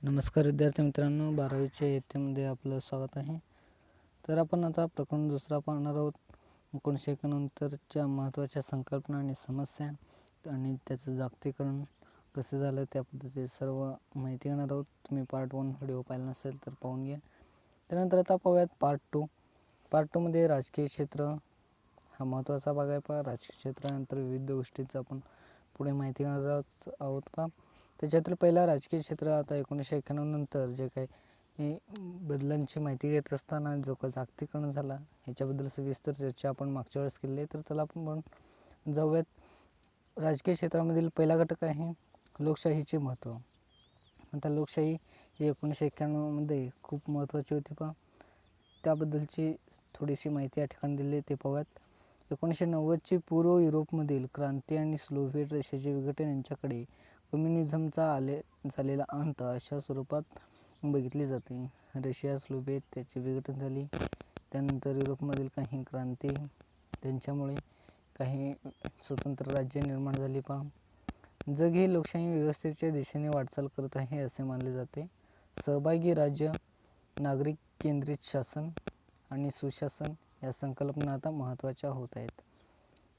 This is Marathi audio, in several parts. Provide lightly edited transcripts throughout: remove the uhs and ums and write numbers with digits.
नमस्कार विद्यार्थी मित्रांनो, 12वीच्या इयत्तेमध्ये आपलं स्वागत आहे. तर आपण आता प्रकरण दुसरा पाहणार आहोत. 1991च्या महत्त्वाच्या संकल्पना आणि समस्या आणि त्याचं जागतिकीकरण कसे झालं त्या पद्धतीची सर्व माहिती घेणार आहोत. तुम्ही पार्ट 1 व्हिडिओ पाहिला नसेल तर पाहून घ्या. त्यानंतर आता पाहूयात पार्ट 2. पार्ट 2मध्ये राजकीय क्षेत्र हा महत्त्वाचा भाग आहे. राजकीय क्षेत्रानंतर विविध गोष्टींचं आपण पुढे माहिती घेणार आहोत. त्याच्यातील पहिला राजकीय क्षेत्र. आता 1991 नंतर जे काही बदलांची माहिती घेत असताना जो काही जागतिकीकरण झाला ह्याच्याबद्दल सविस्तर चर्चा आपण मागच्या वेळेस केली आहे. तर चला आपण जाऊयात. राजकीय क्षेत्रामधील पहिला घटक आहे लोकशाहीचे महत्त्व. आता लोकशाही ही 1991मध्ये खूप महत्त्वाची होती. त्याबद्दलची थोडीशी माहिती या ठिकाणी दिली आहे, ते पाहूयात. 1990ची पूर्व युरोपमधील क्रांती आणि सोव्हिएट रशियाचे विघटन यांच्याकडे कम्युनिझमचा झालेला अंत अशा स्वरूपात बघितले जाते. रशिया सोव्हिएत त्याचे विघटन झाले. त्यानंतर युरोपमधील काही क्रांती, त्यांच्यामुळे काही स्वतंत्र राज्य निर्माण झाली. जग हे लोकशाही व्यवस्थेच्या दिशेने वाटचाल करत आहे असे मानले जाते. सहभागी राज्य, नागरिक केंद्रित शासन आणि सुशासन या संकल्पना आता महत्त्वाच्या होत आहेत.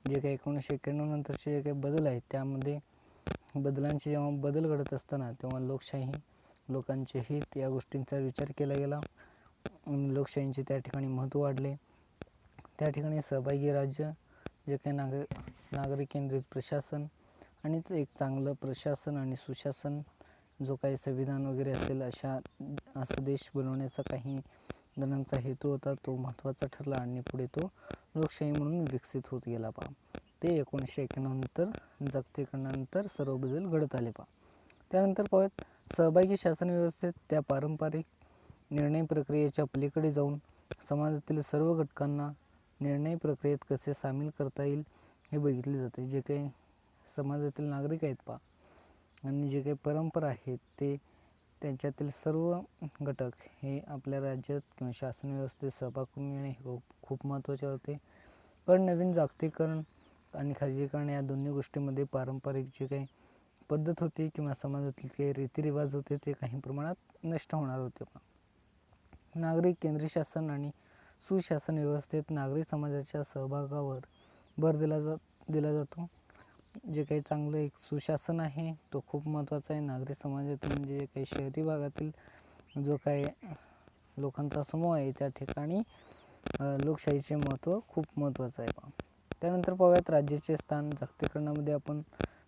जे काही 1991 नंतरचे जे काही बदल आहेत त्यामध्ये बदलांचे जेव्हा बदल घडत असताना तेव्हा लोकशाही, लोकांचे हित या गोष्टींचा विचार केला गेला. लोकशाहींचे त्या ठिकाणी महत्त्व वाढले. त्या ठिकाणी सहभागी राज्य, जे काही नागरिक केंद्रित प्रशासन आणि एक चांगलं प्रशासन आणि सुशासन, जो काही संविधान वगैरे असेल असं देश बनवण्याचा काही जणांचा हेतू होता, तो महत्त्वाचा ठरला आणि पुढे तो लोकशाही म्हणून विकसित होत गेला. ते 1991 नंतर जागतिकीकरणानंतर सर्व बदल घडत आले. त्यानंतर पाहूयात सहभागी शासन व्यवस्थेत त्या पारंपरिक निर्णय प्रक्रियेच्या पलीकडे जाऊन समाजातील सर्व घटकांना निर्णय प्रक्रियेत कसे सामील करता येईल हे बघितले जाते. जे काही समाजातील नागरिक आहेत आणि जे काही परंपरा आहेत ते त्यांच्यातील सर्व घटक हे आपल्या राज्यात किंवा शासन व्यवस्थेत सहभाग करून घेणे हे खूप महत्त्वाचे होते. पण नवीन जागतिकीकरण आणि खाजगीकरण या दोन्ही गोष्टींमध्ये पारंपरिक जे काही पद्धत होती किंवा समाजातील काही रीतिरिवाज होते ते काही प्रमाणात नष्ट होणार होते. नागरिक केंद्रीय शासन आणि सुशासन व्यवस्थेत नागरिक समाजाच्या सहभागावर भर दिला जातो. जे काही चांगलं एक सुशासन आहे तो खूप महत्त्वाचा आहे. नागरिक समाजातील म्हणजे काही शहरी भागातील जो काही लोकांचा समूह आहे त्या ठिकाणी लोकशाहीचे महत्त्व खूप महत्त्वाचं आहे. त्यानंतर पाहूयात राज्याचे स्थान. जागतिकीकरणामध्ये आपण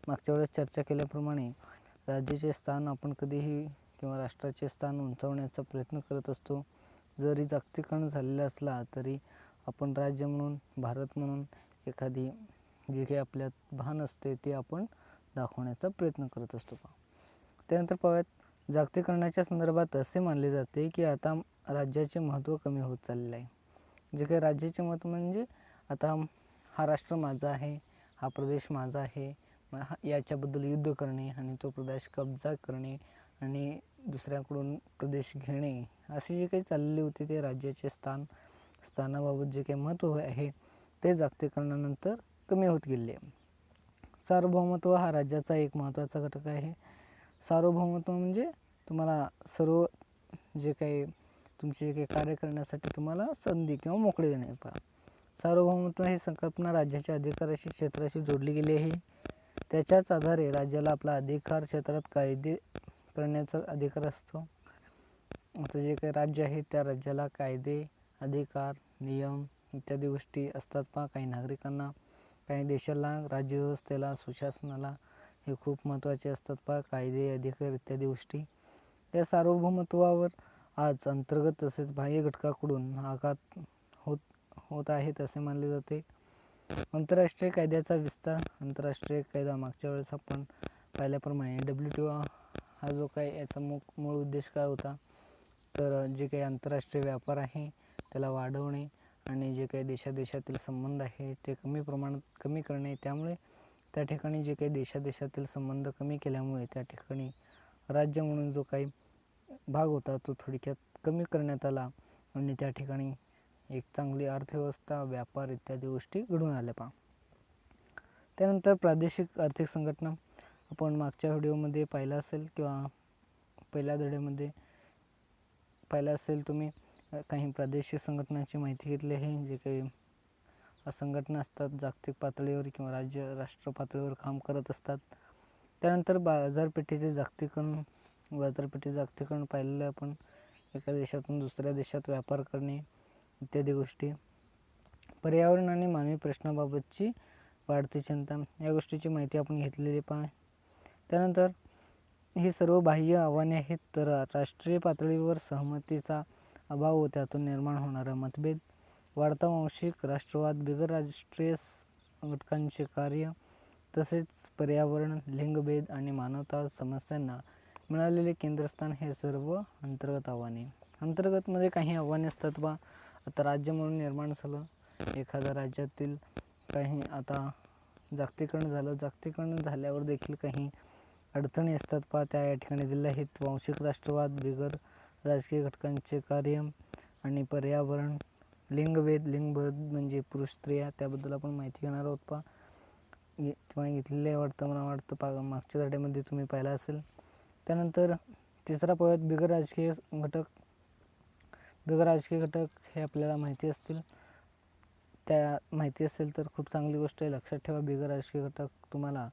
मागच्या वेळेस चर्चा केल्याप्रमाणे राज्याचे स्थान आपण कधीही किंवा राष्ट्राचे स्थान उंचावण्याचा प्रयत्न करत असतो. जरी जागतिकीकरण झालेलं असला तरी आपण राज्य म्हणून, भारत म्हणून एखादी जे काही आपल्यात भान असते ते आपण दाखवण्याचा प्रयत्न करत असतो. त्यानंतर पाहूयात जागतिकीकरणाच्या संदर्भात असे मानले जाते की आता राज्याचे महत्त्व कमी होत चाललेले आहे. जे काही राज्याचे महत्त्व म्हणजे आता हा राष्ट्र माझा आहे, हा प्रदेश माझा आहे, याच्याबद्दल युद्ध करणे आणि तो प्रदेश कब्जा करणे आणि दुसऱ्याकडून प्रदेश घेणे असे जे काही चाललेले होते ते राज्याचे स्थानाबाबत जे काही महत्त्व आहे ते जागतिकीकरणानंतर कमी होत गेले. सार्वभौमत्व हा राज्याचा एक महत्त्वाचा घटक आहे. सार्वभौमत्व म्हणजे तुम्हाला सर्व जे काही तुमचे जे काही कार्य करण्यासाठी तुम्हाला संधी किंवा मोकळे देणे. सार्वभौमत्व ही संकल्पना राज्याच्या अधिकाराशी क्षेत्राशी जोडली गेली आहे. त्याच्याच आधारे राज्याला आपला अधिकार क्षेत्रात कायदे करण्याचा अधिकार असतो. आता जे काही राज्य आहे त्या राज्याला कायदे, अधिकार, नियम इत्यादी गोष्टी असतात. काही नागरिकांना, काही देशाला, राज्यव्यवस्थेला, सुशासनाला हे खूप महत्त्वाचे असतात. कायदे, अधिकार इत्यादी गोष्टी. या सार्वभौमत्वावर आज अंतर्गत तसेच बाह्य घटकाकडून आघात होत आहेत असे मानले जाते. आंतरराष्ट्रीय कायद्याचा विस्तार. आंतरराष्ट्रीय कायदा मागच्या वेळेस आपण पाहिल्याप्रमाणे WTO हा जो काही याचा मूळ उद्देश काय होता तर जे काही आंतरराष्ट्रीय व्यापार आहे त्याला वाढवणे आणि जे काही देशादेशातील संबंध आहे ते कमी करणे. त्यामुळे त्या ठिकाणी जे काही देशादेशातील संबंध कमी केल्यामुळे त्या ठिकाणी राज्य म्हणून जो काही भाग होता तो थोडक्यात कमी करण्यात आला आणि त्या ठिकाणी एक चांगली अर्थव्यवस्था, व्यापार इत्यादी गोष्टी घडून आल्या. त्यानंतर प्रादेशिक आर्थिक संघटना आपण मागच्या व्हिडिओमध्ये पाहिलं असेल किंवा पहिल्या धड्यामध्ये पाहिलं असेल तुम्ही काही प्रादेशिक संघटनांची माहिती घेतली आहे, जे काही संघटना असतात जागतिक पातळीवर किंवा राष्ट्र पातळीवर काम करत असतात. त्यानंतर बाजारपेठेचे जागतिकीकरण पाहिलेलं आपण, एका देशातून दुसऱ्या देशात व्यापार करणे इत्यादी गोष्टी. पर्यावरण आणि मानवी प्रश्नाबाबतची वाढती चिंता, या गोष्टीची माहिती आपण घेतलेली पहा. त्यानंतर ही सर्व बाह्य आव्हाने आहेत. तर राष्ट्रीय पातळीवर सहमतीचा अभाव व त्यातून निर्माण होणारा मतभेद, वाढता वांशिक राष्ट्रवाद, बिगर राष्ट्रीय घटकांचे कार्य, तसेच पर्यावरण, लिंगभेद आणि मानवता समस्यांना मिळालेले केंद्रस्थान हे सर्व अंतर्गत आव्हाने. अंतर्गतमध्ये काही आव्हाने असतात बा. आता राज्य म्हणून निर्माण झालं, एखाद्या राज्यातील काही आता जागतिकीकरण झाल्यावर देखील काही अडचणी असतात पहा, त्या या ठिकाणी दिल्या आहेत. वांशिक राष्ट्रवाद, बिगर राजकीय घटकांचे कार्य आणि पर्यावरण, लिंगभेद म्हणजे पुरुष स्त्रिया, त्याबद्दल आपण माहिती घेणार आहोत पहा किंवा घेतलेले आहे मला वाटतं मागच्या धड्यामध्ये तुम्ही पाहिला असेल. त्यानंतर तिसरा पॉईंट बिगर राजकीय घटक हे आपल्याला माहिती असतील, त्या माहिती असेल तर खूप चांगली गोष्ट आहे. लक्षात ठेवा, बिगर राजकीय घटक तुम्हाला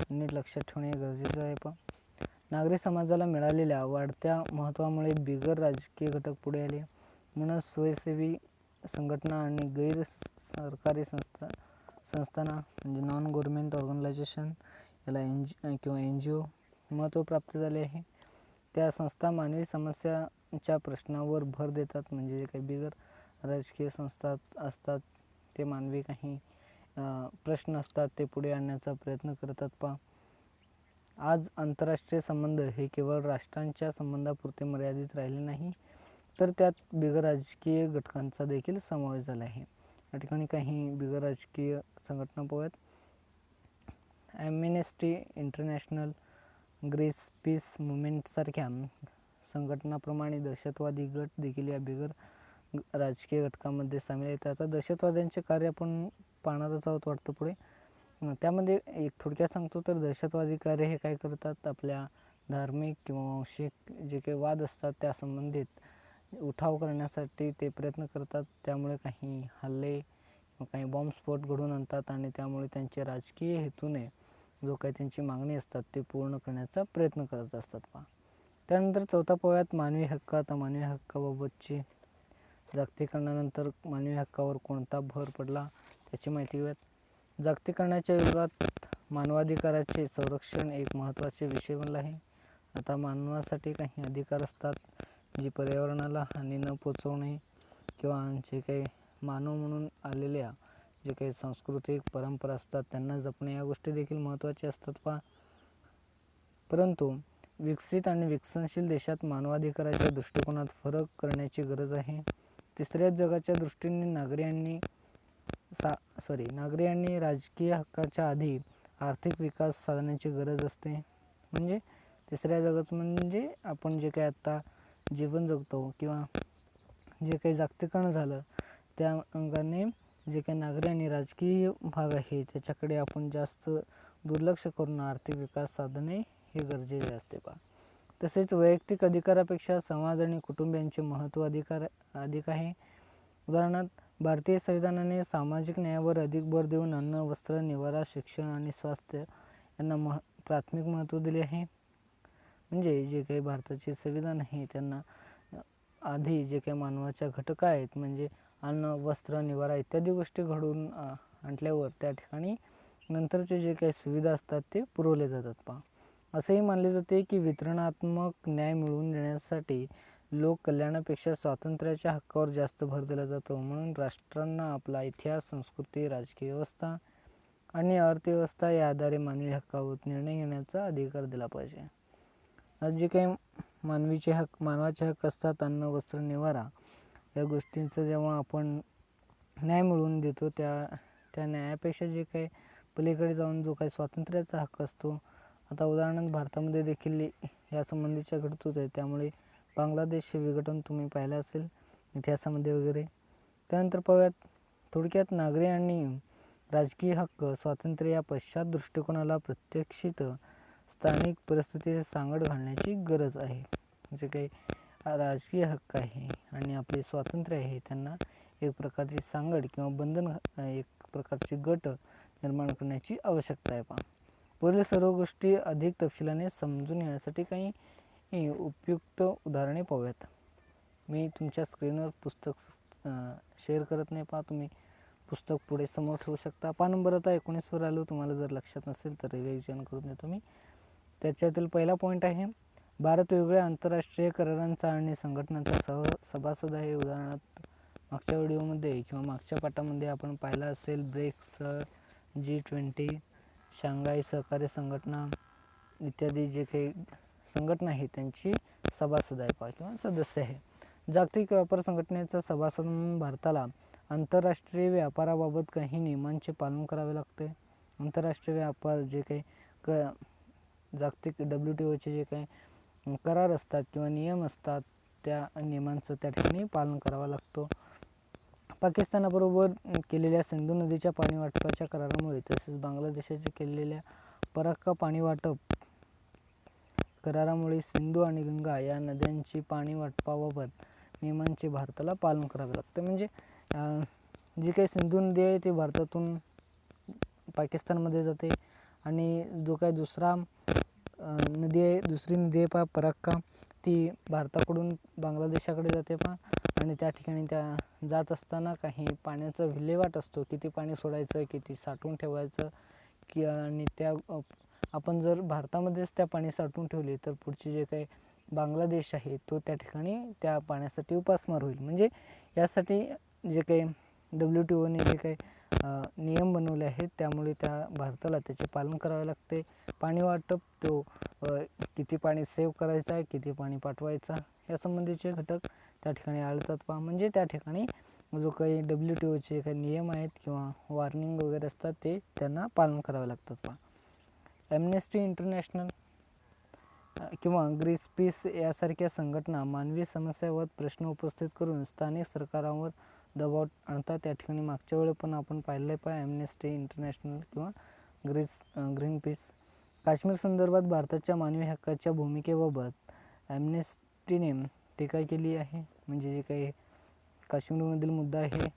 नीट लक्षात ठेवणे गरजेचं आहे. पण नागरी समाजाला मिळालेल्या वाढत्या महत्त्वामुळे बिगर राजकीय घटक पुढे आले. म्हणून स्वयंसेवी संघटना आणि गैर सरकारी संस्थांना म्हणजे नॉन गव्हर्नमेंट ऑर्गनायझेशन, याला NGO महत्त्व प्राप्त झाले आहे. त्या संस्था मानवी समस्यांच्या प्रश्नावर भर देतात, म्हणजे जे काही बिगर राजकीय संस्था असतात ते मानवी काही प्रश्न असतात ते पुढे आणण्याचा प्रयत्न करतात पहा. आज आंतरराष्ट्रीय संबंध हे केवळ राष्ट्रांच्या संबंधापुरते मर्यादित राहिले नाही, तर त्यात बिगर राजकीय घटकांचा देखील समावेश झाला आहे. या ठिकाणी काही बिगर राजकीय संघटना पाहूयात. ॲम्नेस्टी इंटरनॅशनल, ग्रीस पीस मुवमेंट सारख्या संघटनाप्रमाणे दहशतवादी गट देखील या बिगर राजकीय घटकांमध्ये सामील आहेत. आता दहशतवाद्यांचे कार्य आपण पाहणारच आहोत वाटतं पुढे. त्यामध्ये एक थोडक्यात सांगतो तर दहशतवादी कार्य हे काय करतात, आपल्या धार्मिक किंवा वांशिक जे काही वाद असतात त्या संबंधित उठाव करण्यासाठी ते प्रयत्न करतात. त्यामुळे काही हल्ले, काही बॉम्बस्फोट घडवून आणतात आणि त्यामुळे त्यांचे राजकीय हेतूने जो काही त्यांची मागणी असतात ते पूर्ण करण्याचा प्रयत्न करत असतात पहा. त्यानंतर चौथा पॉईंट मानवी हक्क. आता मानवी हक्काबाबतची जागतिकीकरणानंतर मानवी हक्कावर कोणता भर पडला त्याची माहिती घेऊयात. जागतिकीकरणाच्या युगात मानवाधिकाराचे संरक्षण एक महत्त्वाचे विषय बनला आहे. आता मानवासाठी काही अधिकार असतात, जे पर्यावरणाला हानी न पोचवणे किंवा जे काही मानव म्हणून आलेल्या जे काही सांस्कृतिक परंपरा असतात त्यांना जपणे, या गोष्टी देखील महत्त्वाच्या असतात पहा. परंतु विकसित आणि विकसनशील देशात मानवाधिकाराच्या दृष्टिकोनात फरक करण्याची गरज आहे. तिसऱ्या जगाच्या दृष्टीने नागरी आणि राजकीय हक्काच्या आधी आर्थिक विकास साधण्याची गरज असते. म्हणजे तिसऱ्या जगाचं म्हणजे आपण जे काही आत्ता जीवन जगतो किंवा जे काही जागतिकीकरण झालं त्या अंगाने जे काही नागरी आणि राजकीय भाग आहे त्याच्याकडे आपण जास्त दुर्लक्ष करून आर्थिक विकास साधणे हे गरजेचे असते पहा. तसेच वैयक्तिक अधिकारापेक्षा समाज आणि कुटुंबियांचे महत्त्व अधिक आहे. उदाहरणार्थ, भारतीय संविधानाने सामाजिक न्यायावर अधिक भर देऊन अन्न, वस्त्र, निवारा, शिक्षण आणि स्वास्थ्य यांना प्राथमिक महत्त्व दिले आहे. म्हणजे जे काही भारताचे संविधान आहे त्यांना आधी जे काही मानवाच्या घटक आहेत म्हणजे अन्न, वस्त्र, निवारा इत्यादी गोष्टी घडवून आणल्यावर त्या ठिकाणी नंतरचे जे काही सुविधा असतात ते पुरवले जातात पहा. असेही मानले जाते की वितरणात्मक न्याय मिळवून देण्यासाठी लोक कल्याणापेक्षा स्वातंत्र्याच्या हक्कावर जास्त भर दिला जातो. म्हणून राष्ट्रांना आपला इतिहास, संस्कृती, राजकीय व्यवस्था आणि अर्थव्यवस्था या आधारे मानवी हक्कावर निर्णय घेण्याचा अधिकार दिला पाहिजे. आज जे काही मानवाचे हक्क असतात, अन्न, वस्त्र, निवारा या गोष्टींचं जेव्हा आपण न्याय मिळवून देतो त्या न्यायापेक्षा जे काही पलीकडे जाऊन जो काही स्वातंत्र्याचा हक्क असतो. आता उदाहरणार्थ भारतामध्ये देखील या संबंधीच्या घडत आहे. त्यामुळे बांगलादेश हे विघटन तुम्ही पाहिलं असेल इतिहासामध्ये वगैरे. त्यानंतर पाहूयात थोडक्यात नागरी आणि राजकीय हक्क स्वातंत्र्य या पश्चात दृष्टिकोनाला प्रत्यक्षित स्थानिक परिस्थितीची सांगड घालण्याची गरज आहे. जे काही राजकीय हक्क आहे आणि आपले स्वातंत्र्य आहे त्यांना एक प्रकारची सांगड किंवा बंधन, एक प्रकारची गट निर्माण करण्याची आवश्यकता आहे. पुढील सर्व गोष्टी अधिक तपशिलाने समजून घेण्यासाठी काही उपयुक्त उदाहरणे पाहूयात. मी तुमच्या स्क्रीनवर पुस्तक शेअर करत नाही. तुम्ही पुस्तक पुढे समोर ठेवू शकता. नंबर आता 19वर आलो. तुम्हाला जर लक्षात नसेल तर रिव्हिजन करून देतो मी. त्याच्यातील पहिला पॉईंट आहे, भारत वेगवेगळ्या आंतरराष्ट्रीय करारांचा आणि संघटनांचा सभासद आहे. उदाहरणार्थ मागच्या व्हिडिओमध्ये किंवा मागच्या पाठामध्ये आपण पाहिलं असेल ब्रिक्स, G20, शांघाय सहकार्य संघटना इत्यादी जे काही संघटना आहे त्यांची सभासद आहे किंवा सदस्य आहे. जागतिक व्यापार संघटनेचा सभासद म्हणून भारताला आंतरराष्ट्रीय व्यापाराबाबत काही नियमांचे पालन करावे लागते. आंतरराष्ट्रीय व्यापार जे काही जागतिक WTOचे जे काही करार असतात किंवा नियम असतात त्या नियमांचं त्या ठिकाणी पालन करावं लागतो. पाकिस्तानाबरोबर केलेल्या सिंधू नदीच्या पाणी वाटपाच्या करारामुळे तसेच बांगलादेशाचे केलेल्या फरक्का पाणी वाटप करारामुळे सिंधू आणि गंगा या नद्यांची पाणी वाटपाबाबत नियमांचे भारताला पालन करावे लागते. म्हणजे जी काही सिंधू नदी आहे ती भारतातून पाकिस्तानमध्ये जाते आणि जो काही दुसरी नदी आहे फरक्का, ती भारताकडून बांगलादेशाकडे जाते आणि त्या ठिकाणी त्या जात असताना काही पाण्याचा विल्हेवाट असतो, किती पाणी सोडायचं, किती साठवून ठेवायचं आणि त्या आपण जर भारतामध्येच त्या पाणी साठवून ठेवले तर पुढचे जे काही बांगलादेश आहे तो त्या ठिकाणी त्या पाण्यासाठी उपासमार होईल. म्हणजे यासाठी जे काही WTOने जे काही नियम बनवले आहेत त्यामुळे त्या भारताला त्याचे पालन करावे लागते. पाणी वाटप तो किती पाणी सेव्ह करायचं आहे, किती पाणी पाठवायचं या संबंधीचे घटक त्या ठिकाणी आढळतात. म्हणजे त्या ठिकाणी जो काही WTOचे काही नियम आहेत किंवा वॉर्निंग वगैरे असतात ते त्यांना पालन करावे लागतात. ॲम्नेस्टी इंटरनॅशनल किंवा ग्रीनपीस यासारख्या संघटना मानवी समस्यावर प्रश्न उपस्थित करून स्थानिक सरकारांवर दबाव आणतात. त्या ठिकाणी मागच्या वेळी पण आपण पाहिलं ॲम्नेस्टी इंटरनॅशनल किंवा ग्रीनपीस. काश्मीर संदर्भात भारताच्या मानवी हक्काच्या भूमिकेबाबत ॲम्नेस्टीने टीका केली आहे. म्हणजे जे काही काश्मीरमधील मुद्दा आहे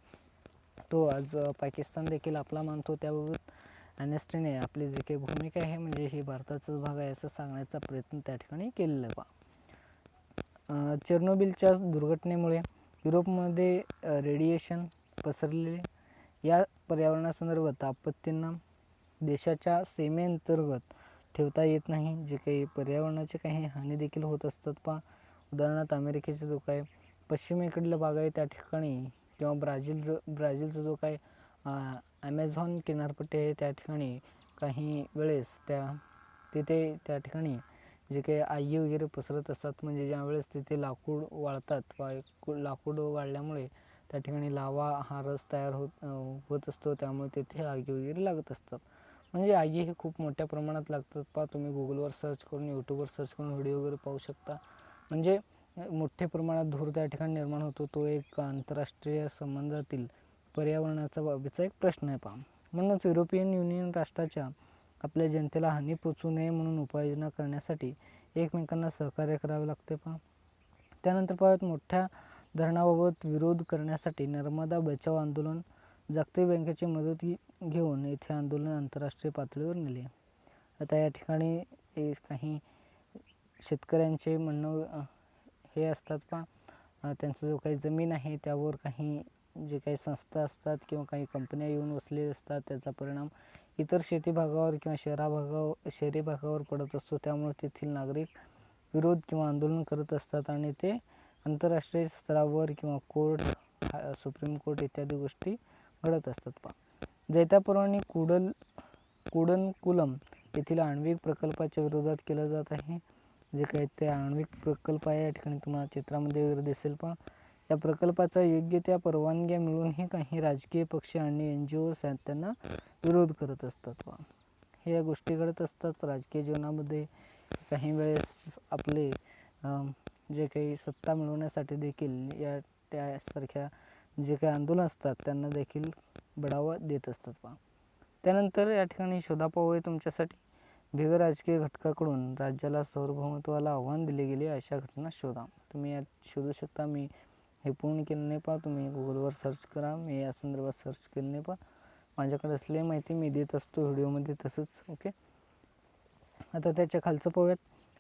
तो आज पाकिस्तान देखील आपला मानतो. त्याबाबत ॲम्नेस्टीने आपली जी काही भूमिका आहे म्हणजे ही भारताचाच भाग आहे असं सांगण्याचा प्रयत्न त्या ठिकाणी केलेला आहे. चेर्नोबिलच्या दुर्घटनेमुळे युरोपमध्ये रेडिएशन पसरलेले. या पर्यावरणासंदर्भात आपत्तींना देशाच्या सीमेअंतर्गत ठेवता येत नाही. जे काही पर्यावरणाचे काही हानी देखील होत असतात. उदाहरणार्थ अमेरिकेचा जो काही पश्चिमेकडला भाग आहे त्या ठिकाणी किंवा ब्राझीलचा जो काही ॲमेझॉन किनारपट्टी आहे त्या ठिकाणी काही वेळेस तिथे त्या ठिकाणी जे काही आगी वगैरे पसरत असतात. म्हणजे ज्या वेळेस तिथे लाकूड वाळतात लाकूड वाळल्यामुळे त्या ठिकाणी लावा हा रस तयार होत असतो. त्यामुळे तिथे आगी वगैरे लागत असतात. म्हणजे आगी हे खूप मोठ्या प्रमाणात लागतात. तुम्ही गुगलवर सर्च करून यूट्यूबवर सर्च करून व्हिडिओ वगैरे पाहू शकता. म्हणजे मोठ्या प्रमाणात धूर त्या ठिकाणी निर्माण होतो. तो एक आंतरराष्ट्रीय संबंधातील पर्यावरणाचा बाबीचा एक प्रश्न आहे. म्हणूनच युरोपियन युनियन राष्ट्राच्या आपल्या जनतेला हानी पोचू नये म्हणून उपाययोजना करण्यासाठी एकमेकांना सहकार्य करावे लागते. त्यानंतर पाहूयात मोठ्या धरणाबाबत विरोध करण्यासाठी नर्मदा बचाव आंदोलन. जागतिक बँकेची मदत घेऊन येथे आंदोलन आंतरराष्ट्रीय पातळीवर नेले. आता या ठिकाणी काही शेतकऱ्यांचे म्हणणं हे असतात त्यांचं जो काही जमीन आहे त्यावर काही जे काही संस्था असतात किंवा काही कंपन्या येऊन बसलेल्या असतात त्याचा परिणाम इतर शेती भागावर किंवा शहरी भागावर पडत असतो. त्यामुळे तेथील नागरिक विरोध किंवा आंदोलन करत असतात आणि ते आंतरराष्ट्रीय स्तरावर किंवा कोर्ट, सुप्रीम कोर्ट इत्यादी गोष्टी घडत असतात. जैतापूर आणि कुडनकुलम येथील आण्विक प्रकल्पाच्या विरोधात केलं जात आहे. जे काही ते आण्विक प्रकल्प आहे या ठिकाणी तुम्हाला चित्रामध्ये वगैरे दिसेल. या प्रकल्पाचा योग्य त्या परवानग्या मिळूनही काही राजकीय पक्ष आणि NGOs त्यांना विरोध करत असतात. हे या गोष्टी घडत असतात राजकीय जीवनामध्ये. काही वेळेस आपले जे काही सत्ता मिळवण्यासाठी देखील त्यासारख्या जे काही आंदोलन असतात त्यांना देखील बढावा देत असतात. त्यानंतर या ठिकाणी शोधा पाहूया तुमच्यासाठी बिगर राजकीय घटकाकडून राज्याला सार्वभौमत्वाला आव्हान दिले गेले अशा घटना शोधा. तुम्ही यात शोधू शकता. मी हे पूर्ण केलं नाही पहा, तुम्ही गुगलवर सर्च करा. मी या संदर्भात सर्च केलं नाही पहा, माझ्याकडे असलेली माहिती मी देत असतो व्हिडिओमध्ये तसंच. ओके, आता त्याच्या खालचं पाहूयात.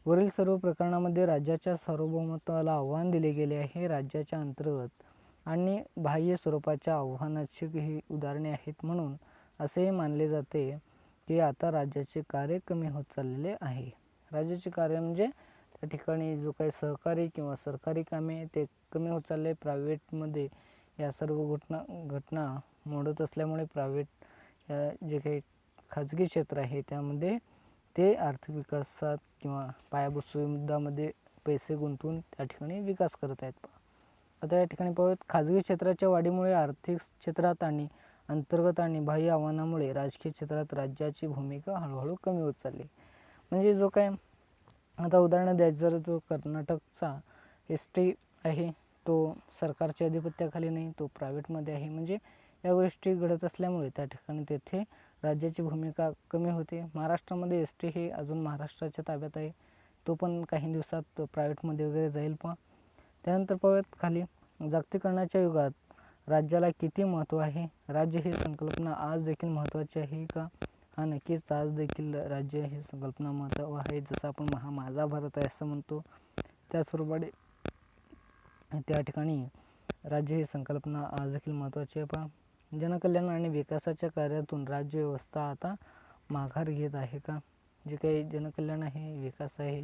वरील सर्व प्रकरणामध्ये राज्याच्या सार्वभौमत्वाला आव्हान दिले गेले आहे. राज्याच्या अंतर्गत आणि बाह्य स्वरूपाच्या आव्हानाची ही उदाहरणे आहेत. म्हणून असेही मानले जाते की आता राज्याचे कार्य कमी होत चाललेले आहे. राज्याचे कार्य म्हणजे त्या ठिकाणी जो काही सहकारी किंवा सरकारी कामे ते कमी होत चालले. प्रायव्हेटमध्ये या सर्व घटना मोडत असल्यामुळे प्रायव्हेट जे काही खाजगी क्षेत्र आहे त्यामध्ये ते आर्थिक विकासात किंवा पायाभूत सुविधामध्ये पैसे गुंतवून त्या ठिकाणी विकास करत आहेत. आता या ठिकाणी पाहूयात, खाजगी क्षेत्राच्या वाढीमुळे आर्थिक क्षेत्रात आणि अंतर्गत आणि बाह्य आव्हानामुळे राजकीय क्षेत्रात राज्याची भूमिका हळूहळू कमी होत चालली. म्हणजे जो काय आता उदाहरण द्यायचं जर जो कर्नाटकचा एस.टी. आहे तो सरकारच्या अधिपत्याखाली नाही, तो प्रायव्हेटमध्ये आहे. म्हणजे या गोष्टी घडत असल्यामुळे त्या ठिकाणी तेथे राज्याची भूमिका कमी होते. महाराष्ट्रामध्ये एस.टी. हे अजून महाराष्ट्राच्या ताब्यात आहे, तो पण काही दिवसात प्रायव्हेटमध्ये वगैरे जाईल पहा. त्यानंतर पाहूयात खाली, जागतिकीकरणाच्या युगात राज्याला किती महत्त्व आहे. राज्य ही संकल्पना आज देखील महत्त्वाची आहे का? हा, नक्कीच आज देखील राज्य ही संकल्पना महत्त्व आहे. जसं आपण हा माझा भारत आहे असं म्हणतो, त्याचप्रमाणे त्या ठिकाणी राज्य ही संकल्पना आज देखील महत्त्वाची आहे पहा. जनकल्याण आणि विकासाच्या कार्यातून राज्य व्यवस्था आता माघार घेत आहे का? जे काही जनकल्याण आहे, विकास आहे,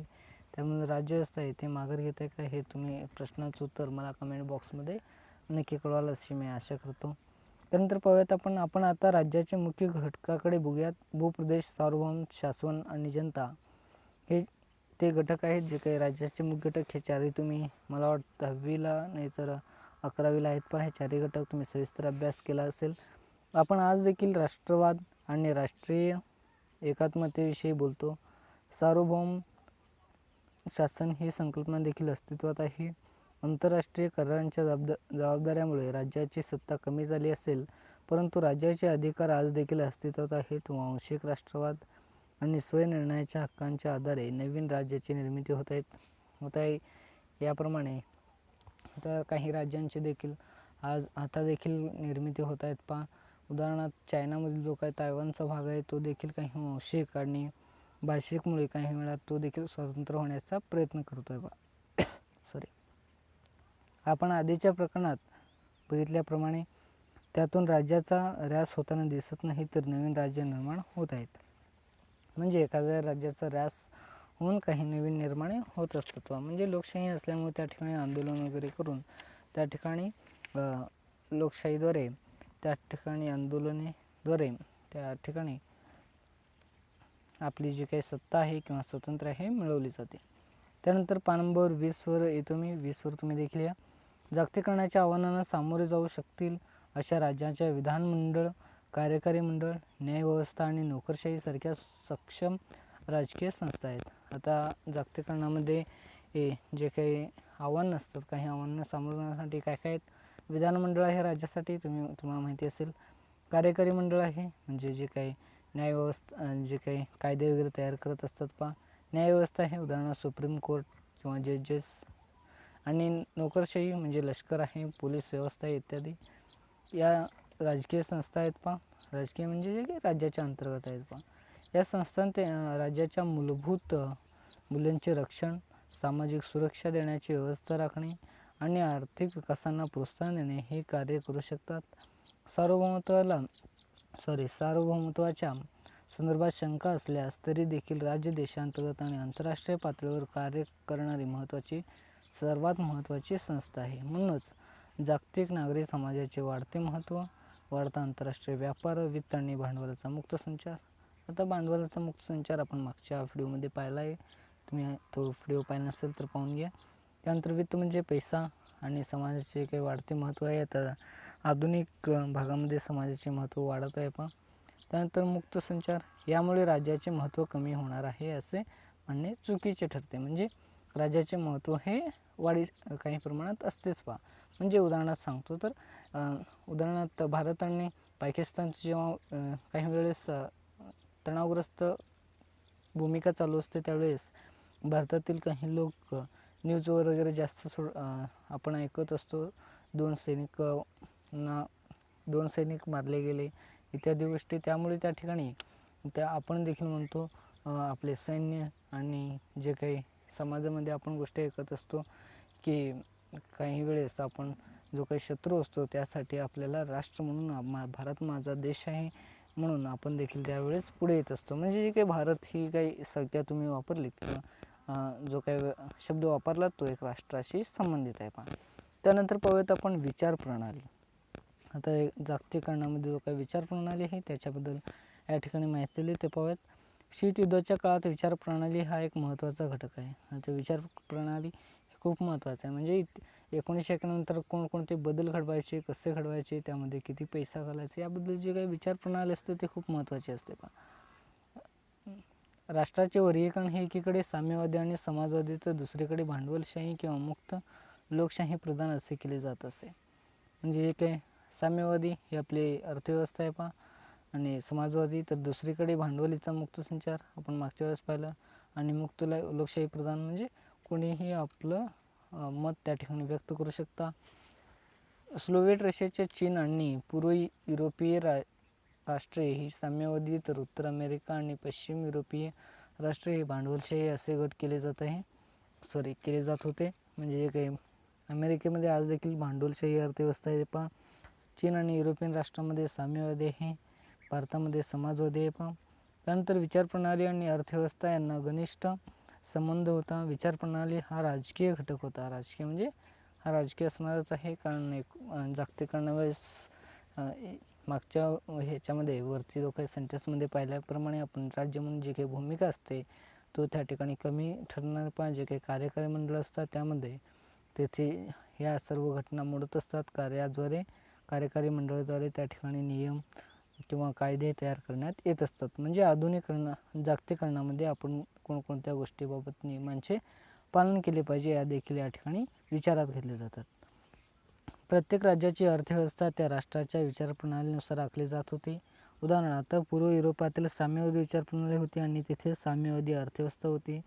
त्यामुळे राज्य व्यवस्था आहे ते माघार घेत आहे का? हे तुम्ही प्रश्नाचं उत्तर मला कमेंट बॉक्समध्ये नक्की कळवाल अशी मी आशा करतो. त्यानंतर पाहूयात आपण आता राज्याचे मुख्य घटकाकडे बघूयात. भूप्रदेश, सार्वभौम, शासन आणि जनता हे ते घटक आहेत. जे काही राज्याचे मुख्य घटक हे चारही तुम्ही मला वाटतं 10वीला नाही तर 11वीला आहेत पहा. हे चारही घटक तुम्ही सविस्तर अभ्यास केला असेल. आपण आज देखील राष्ट्रवाद आणि राष्ट्रीय एकात्मतेविषयी बोलतो. सार्वभौम शासन ही संकल्पना देखील अस्तित्वात आहे. आंतरराष्ट्रीय करारांच्या जबाबदाऱ्यामुळे राज्याची सत्ता कमी झाली असेल, परंतु राज्याचे अधिकार आज देखील अस्तित्वात आहेत. वांशिक राष्ट्रवाद आणि स्वयंनिर्णयाच्या हक्कांच्या आधारे नवीन राज्याची निर्मिती होत आहे. याप्रमाणे आता काही राज्यांची देखील आता देखील निर्मिती होत आहेत पहा. उदाहरणार्थ चायनामधील जो काही तायवानचा भाग आहे तो देखील काही वांशिक आणि भाषिकमुळे काही वेळा तो देखील स्वतंत्र होण्याचा प्रयत्न करतोय बा सॉरी. आपण आधीच्या प्रकरणात बघितल्याप्रमाणे त्यातून राज्याचा ऱ्हास होताना दिसत नाही, तर नवीन राज्य निर्माण होत आहेत. म्हणजे एखाद्या राज्याचा ऱ्हास होऊन काही नवीन निर्माणे होत असतात. म्हणजे लोकशाही असल्यामुळे त्या ठिकाणी आंदोलन वगैरे करून त्या ठिकाणी लोकशाहीद्वारे त्या ठिकाणी आंदोलनेद्वारे त्या ठिकाणी आपली जी काही सत्ता आहे किंवा स्वतंत्र आहे मिळवली जाते. त्यानंतर पान नंबर 20वर येतो मी. 20वर तुम्ही देखील या. जागतिकीकरणाच्या आव्हानांना सामोरे जाऊ शकतील अशा राज्याच्या विधानमंडळ, कार्यकारी मंडळ, न्यायव्यवस्था आणि नोकरशाही सारख्या सक्षम राजकीय संस्था आहेत. आता जागतिकीकरणामध्ये जे काही आव्हान नसतात, काही आव्हानांना सामोरे जाण्यासाठी काय काय आहेत. विधानमंडळ आहे राज्यासाठी, तुम्हाला माहिती असेल. कार्यकारी मंडळ आहे म्हणजे जे काही न्यायव्यवस्था जे काही कायदे वगैरे तयार करत असतात पहा. न्यायव्यवस्था आहे उदाहरणार्थ सुप्रीम कोर्ट किंवा जजेस. आणि नोकरशाही म्हणजे लष्कर आहे, पोलीस व्यवस्था आहे इत्यादी. या राजकीय संस्था आहेत पहा. राजकीय म्हणजे जे काही राज्याच्या अंतर्गत आहेत पहा. या संस्थांत राज्याच्या मूलभूत मूल्यांचे रक्षण, सामाजिक सुरक्षा देण्याची व्यवस्था राखणे आणि आर्थिक विकासांना प्रोत्साहन देणे हे कार्य करू शकतात. सार्वभौमत्वाच्या संदर्भात शंका असल्यास तरी देखील राज्य देशांतर्गत आणि आंतरराष्ट्रीय पातळीवर कार्य करणारी सर्वात महत्त्वाची संस्था आहे. म्हणूनच जागतिक नागरी समाजाचे वाढते महत्त्व, वाढता आंतरराष्ट्रीय व्यापार, वित्त आणि भांडवलाचा मुक्त संचार. आता भांडवलाचा मुक्त संचार आपण मागच्या व्हिडिओमध्ये पाहिला आहे. तुम्ही तो व्हिडिओ पाहिला नसेल तर पाहून घ्या. त्यानंतर वित्त म्हणजे पैसा आणि समाजाचे काही वाढते महत्त्व आहे. आता आधुनिक भागामध्ये समाजाचे महत्त्व वाढत आहे पहा. त्यानंतर मुक्त संचार, यामुळे राज्याचे महत्त्व कमी होणार आहे असे म्हणणे चुकीचे ठरते. म्हणजे राज्याचे महत्त्व हे काही प्रमाणात असतेच पहा. म्हणजे उदाहरणार्थ सांगतो तर उदाहरणार्थ भारत आणि पाकिस्तानचे जेव्हा काही वेळेस तणावग्रस्त भूमिका चालू असते त्यावेळेस भारतातील काही लोक न्यूज वगैरे जास्त आपण ऐकत असतो. दोन सैनिक मारले गेले इत्यादी गोष्टी. त्यामुळे त्या ठिकाणी आपण देखील म्हणतो आपले सैन्य आणि जे काही समाजामध्ये आपण गोष्टी ऐकत असतो की काही वेळेस आपण जो काही शत्रू असतो त्यासाठी आपल्याला राष्ट्र म्हणून भारत माझा देश आहे म्हणून आपण देखील त्यावेळेस पुढे येत असतो. म्हणजे जे काही भारत ही काही संज्ञा तुम्ही वापरली किंवा जो काही शब्द वापरला तो एक राष्ट्राशी संबंधित आहे पहा. त्यानंतर पाहूयात आपण विचार प्रणाली. आता जागतिकीकरणामध्ये जो काही विचार प्रणाली आहे त्याच्याबद्दल या ठिकाणी माहिती दिली ते पाहूयात. शीतयुद्धाच्या काळात विचार प्रणाली हा एक महत्त्वाचा घटक आहे. आता विचार प्रणाली खूप महत्त्वाचं आहे. म्हणजे 1991 नंतर कोणकोणते बदल घडवायचे, कसे घडवायचे, त्यामध्ये किती पैसा घालायचा याबद्दल जे काही विचार प्रणाली असते ते खूप महत्त्वाचे असते पहा. राष्ट्राचे वर्गीकरण हे एकीकडे साम्यवादी आणि समाजवादी तर दुसरीकडे भांडवलशाही किंवा मुक्त लोकशाही प्रधान असे केले जात असे. म्हणजे जे काही साम्यवादी ही आपली अर्थव्यवस्था आहे पहा आणि समाजवादी तर दुसरीकडे भांडवलीचा मुक्त संचार आपण मागच्या वेळेस पाहिलं आणि मुक्त लोकशाही प्रधान म्हणजे कोणीही आपलं मत त्या ठिकाणी व्यक्त करू शकता. सोव्हिएट रशियाच्या चीन आणि पूर्व युरोपीय राष्ट्रे ही साम्यवादी तर उत्तर अमेरिका आणि पश्चिम युरोपीय राष्ट्रे ही भांडवलशाही असे गट केले जात होते. म्हणजे जे काही अमेरिकेमध्ये आज देखील भांडवलशाही अर्थव्यवस्था आहे पहा. चीन आणि युरोपियन राष्ट्रांमध्ये साम्यवादी आहे, भारतामध्ये समाजवादी आहे पहा. त्यानंतर विचार प्रणाली आणि अर्थव्यवस्था यांना घनिष्ठ संबंध होता. विचार प्रणाली हा राजकीय घटक होता. राजकीय म्हणजे हा राजकीय असणारच आहे, कारण जागतिकीकरणावेळेस मागच्या ह्याच्यामध्ये वरती जो काही सेंटेन्समध्ये पाहिल्याप्रमाणे आपण राज्य म्हणून जे काही भूमिका असते तो त्या ठिकाणी कमी ठरणार पहा. जे काही कार्यकारी मंडळ असतात त्यामध्ये तेथे ह्या सर्व घटना मोडत असतात. कार्यकारी मंडळाद्वारे त्या ठिकाणी नियम किंवा कायदे तयार करण्यात येत असतात. म्हणजे जागतिकीकरणामध्ये आपण कोणकोणत्या गोष्टीबाबत नियमांचे पालन केले पाहिजे या देखील या ठिकाणी विचारात घेतले जातात. प्रत्येक राज्याची अर्थव्यवस्था त्या राष्ट्राच्या विचारप्रणालीनुसार आखली जात होती. उदाहरणार्थ पूर्व युरोपातील साम्यवादी विचारप्रणाली होती आणि तिथे साम्यवादी अर्थव्यवस्था होती.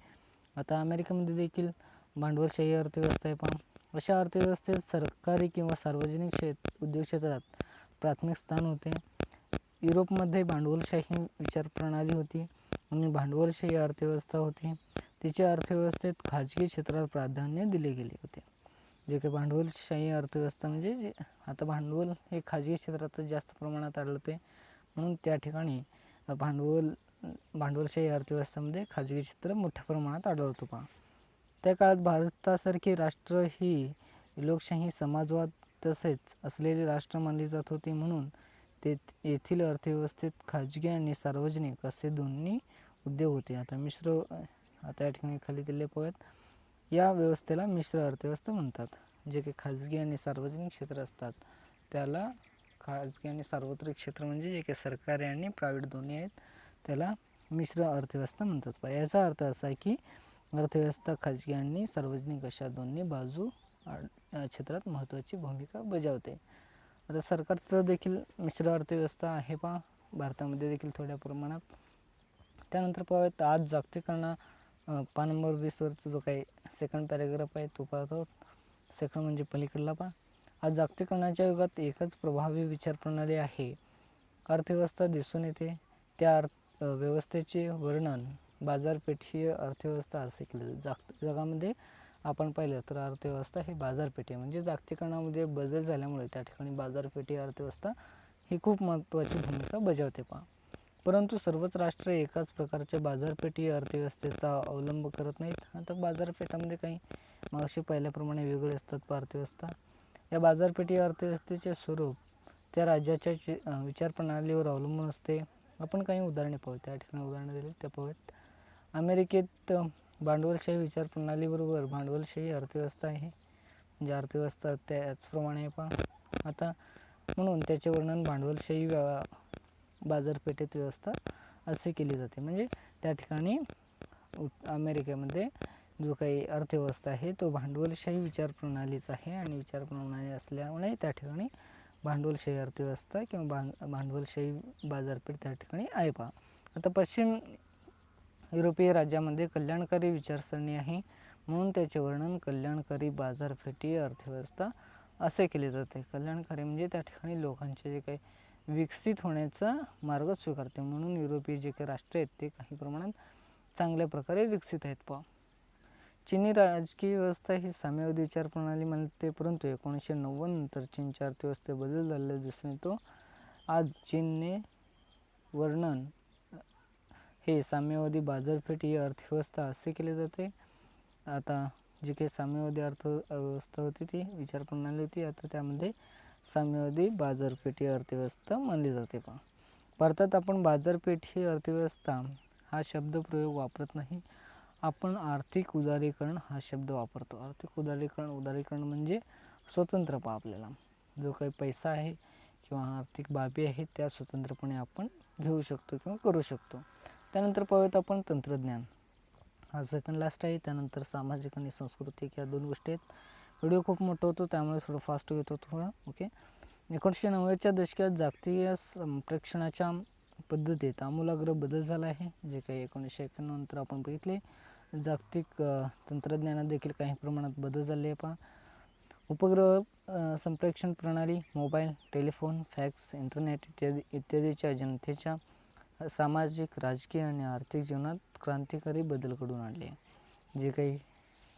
आता अमेरिकेमध्ये देखील भांडवलशाही अर्थव्यवस्था आहे पहा. अशा अर्थव्यवस्थेत सरकारी किंवा सार्वजनिक उद्योग क्षेत्रात प्राथमिक स्थान होते. युरोपमध्ये भांडवलशाही विचारप्रणाली होती आणि भांडवलशाही अर्थव्यवस्था होती. तिच्या अर्थव्यवस्थेत खाजगी क्षेत्राला प्राधान्य दिले गेले होते. जे काही भांडवलशाही अर्थव्यवस्था म्हणजे आता भांडवल हे खाजगी क्षेत्रातच जास्त प्रमाणात आढळते म्हणून त्या ठिकाणी भांडवलशाही अर्थव्यवस्थेमध्ये खाजगी क्षेत्र मोठ्या प्रमाणात आढळतो पहा. त्या काळात भारतासारखी राष्ट्र ही लोकशाही, समाजवाद तसेच असलेली राष्ट्र मानली जात होती. म्हणून येथील अर्थव्यवस्थेत खाजगी आणि सार्वजनिक असे दोन्ही उद्योग होते. आता या ठिकाणी खाली दिले पाहूयात. या व्यवस्थेला मिश्र अर्थव्यवस्था म्हणतात. जे काही खाजगी आणि सार्वजनिक क्षेत्र असतात त्याला खाजगी आणि सार्वत्रिक क्षेत्र म्हणजे जे काही सरकारी आणि प्रायव्हेट दोन्ही आहेत त्याला मिश्र अर्थव्यवस्था म्हणतात. याचा अर्थ असा आहे की अर्थव्यवस्था खाजगी आणि सार्वजनिक अशा दोन्ही बाजू क्षेत्रात महत्त्वाची भूमिका बजावते. आता सरकारचं देखील मिश्र अर्थव्यवस्था आहे पहा भारतामध्ये देखील थोड्या प्रमाणात. त्यानंतर पाहूयात आज जागतिकीकरण पान नंबर 20वरचा जो काही सेकंड पॅरेग्राफ आहे तो पाहतो. सेकंड म्हणजे पलीकडला पहा. आज जागतिकीकरणाच्या युगात एकच प्रभावी विचारप्रणाली आहे. अर्थव्यवस्था दिसून येते. त्या व्यवस्थेचे वर्णन बाजारपेठीय अर्थव्यवस्था असे केले. जगामध्ये आपण पाहिलं तर अर्थव्यवस्था ही बाजारपेठी आहे. म्हणजे जागतिकीकरणामध्ये बदल झाल्यामुळे त्या ठिकाणी बाजारपेठी अर्थव्यवस्था ही खूप महत्त्वाची भूमिका बजावते पहा. परंतु सर्वच राष्ट्र एकाच प्रकारच्या बाजारपेठी अर्थव्यवस्थेचा अवलंब करत नाहीत. आता बाजारपेठामध्ये काही मागशी पाहिल्याप्रमाणे वेगळे असतात अर्थव्यवस्था. या बाजारपेठी अर्थव्यवस्थेचे स्वरूप त्या राज्याच्या विचारप्रणालीवर अवलंबून असते. आपण काही उदाहरणे पाहू. त्या ठिकाणी उदाहरणे दिली ते पाहूयात. अमेरिकेत भांडवलशाही विचारप्रणालीबरोबर भांडवलशाही अर्थव्यवस्था आहे. म्हणजे अर्थव्यवस्था त्याचप्रमाणे आहे पहा. आता म्हणून त्याचे वर्णन भांडवलशाही बाजारपेठेत व्यवस्था असे केली जाते. म्हणजे त्या ठिकाणी अमेरिकेमध्ये जो काही अर्थव्यवस्था आहे तो भांडवलशाही विचारप्रणालीचा आहे आणि विचारप्रणाली असल्यामुळे त्या ठिकाणी भांडवलशाही अर्थव्यवस्था किंवा भांडवलशाही बाजारपेठ त्या ठिकाणी आहे पहा. आता पश्चिम युरोपीय राज्यामध्ये कल्याणकारी विचारसरणी आहे, म्हणून त्याचे वर्णन कल्याणकारी बाजारपेठी अर्थव्यवस्था असे केले जाते. कल्याणकारी म्हणजे त्या ठिकाणी लोकांचे जे काही विकसित होण्याचा मार्ग स्वीकारते, म्हणून युरोपीय जे काही राष्ट्र आहेत ते काही प्रमाणात चांगल्या प्रकारे विकसित आहेत. पहा, चीनी राजकीय व्यवस्था ही साम्यवादी विचार प्रणाली मानते, परंतु 1990 नंतर चीनच्या अर्थव्यवस्थेत बदल झालेला दिसून येतो. आज चीनने वर्णन हे साम्यवादी बाजारपेठी अर्थव्यवस्था असे केले जाते. आता जी काही साम्यवादी अर्थव्यवस्था होती ती विचार प्रणाली होती, आता त्यामध्ये साम्यवादी बाजारपेठी अर्थव्यवस्था मानली जाते. पहा, भारतात आपण बाजारपेठी अर्थव्यवस्था हा शब्द प्रयोग वापरत नाही, आपण आर्थिक उदारीकरण हा शब्द वापरतो. आर्थिक उदारीकरण म्हणजे स्वतंत्र. पहा, आपल्याला जो काही पैसा आहे किंवा आर्थिक बाबी आहेत त्या स्वतंत्रपणे आपण घेऊ शकतो किंवा करू शकतो. त्यानंतर पाहूयात आपण तंत्रज्ञान, हा सेकंड लास्ट आहे. त्यानंतर सामाजिक आणि सांस्कृतिक या 2 गोष्टी आहेत. व्हिडिओ खूप मोठा होतो त्यामुळे थोडं फास्ट घेतो थोडं. ओके. 1990च्या दशकात जागतिक संप्रेषणाच्या पद्धतीत आमूलाग्र बदल झाला आहे. जे काही 1991 नंतर आपण बघितले, जागतिक तंत्रज्ञानात देखील काही प्रमाणात बदल झाले आहे. पहा, उपग्रह संप्रेषण प्रणाली, मोबाईल, टेलिफोन, फॅक्स, इंटरनेट इत्यादीच्या जनतेच्या सामाजिक, राजकीय आणि आर्थिक जीवनात क्रांतिकारी बदल घडवून आणले. जे काही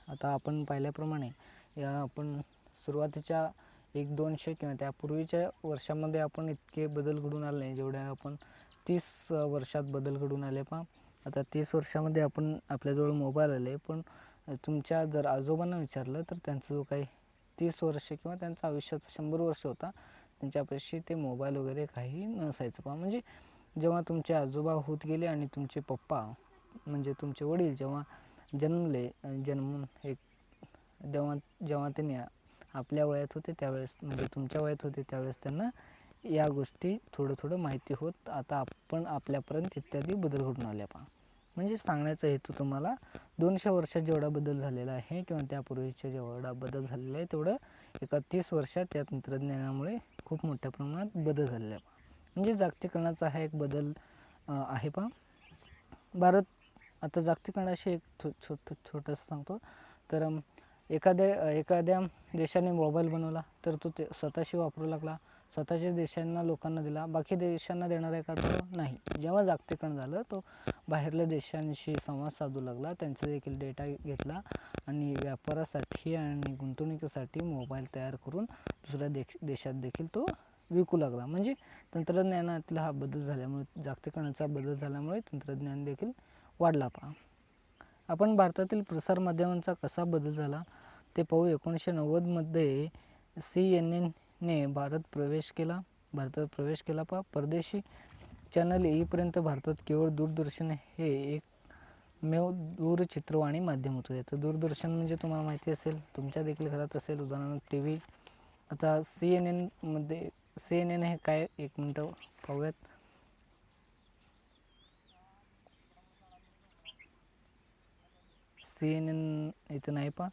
आता आपण पाहिल्याप्रमाणे या आपण सुरुवातीच्या 100-200 किंवा त्यापूर्वीच्या वर्षामध्ये आपण इतके बदल घडून आले नाही, जेवढ्या आपण 30 वर्षात बदल घडून आले. पहा, आता 30 वर्षामध्ये आपण आपल्याजवळ मोबाईल आले, पण तुमच्या जर आजोबांना विचारलं तर त्यांचा जो काही 30 वर्ष किंवा त्यांचा आयुष्याचा 100 वर्ष होता, त्यांच्यापाशी ते मोबाईल वगैरे काही नसायचं. पहा, म्हणजे जेव्हा तुमचे आजोबा होत गेले आणि तुमचे पप्पा म्हणजे तुमचे वडील जेव्हा जन्मून एक जेव्हा त्यांनी आपल्या वयात होते त्यावेळेस, म्हणजे तुमच्या वयात होते त्यावेळेस त्यांना या गोष्टी थोडं माहिती होत. आता आपण आपल्यापर्यंत इत्यादी बदल घडून आले. पहा, म्हणजे सांगण्याचा हेतू तुम्हाला 200 वर्षात जेवढा बदल झालेला आहे किंवा त्यापूर्वीच्या जेवढा बदल झालेला आहे तेवढं एका 30 वर्षात या तंत्रज्ञानामुळे खूप मोठ्या प्रमाणात बदल झालेला आहे. म्हणजे जागतिकीकरणाचा हा एक बदल आहे. पहा, भारत आता जागतिकीकरणाशी एक छोटंसं सांगतो. तर एखाद्या देशाने मोबाईल बनवला तर तो स्वतःशी वापरू लागला, स्वतःच्या देशांना लोकांना दिला, बाकी देशांना देणार आहे का? तो नाही. जेव्हा जागतिकीकरण झालं तो बाहेरल्या देशांशी संवाद साधू लागला, त्यांचा देखील डेटा घेतला आणि व्यापारासाठी आणि गुंतवणुकीसाठी मोबाईल तयार करून दुसऱ्या देशात देखील तो विकू लागला. म्हणजे तंत्रज्ञानातला हा बदल झाल्यामुळे, जागतिकीकरणाचा बदल झाल्यामुळे तंत्रज्ञान देखील वाढला. पहा, आपण भारतातील प्रसारमाध्यमांचा कसा बदल झाला ते पाहू. 1990मध्ये CNN ने भारतात प्रवेश केला. पहा, परदेशी चॅनल येईपर्यंत भारतात केवळ दूरदर्शन हे एकमेव दूरचित्रवाणी माध्यम होते. तर दूरदर्शन म्हणजे तुम्हाला माहिती असेल, तुमच्या देखील घरात असेल, उदाहरणार्थ TV. आता CNN हे काय, 1 मिनटं पाहूयात. CNN इथं नाही. पहा,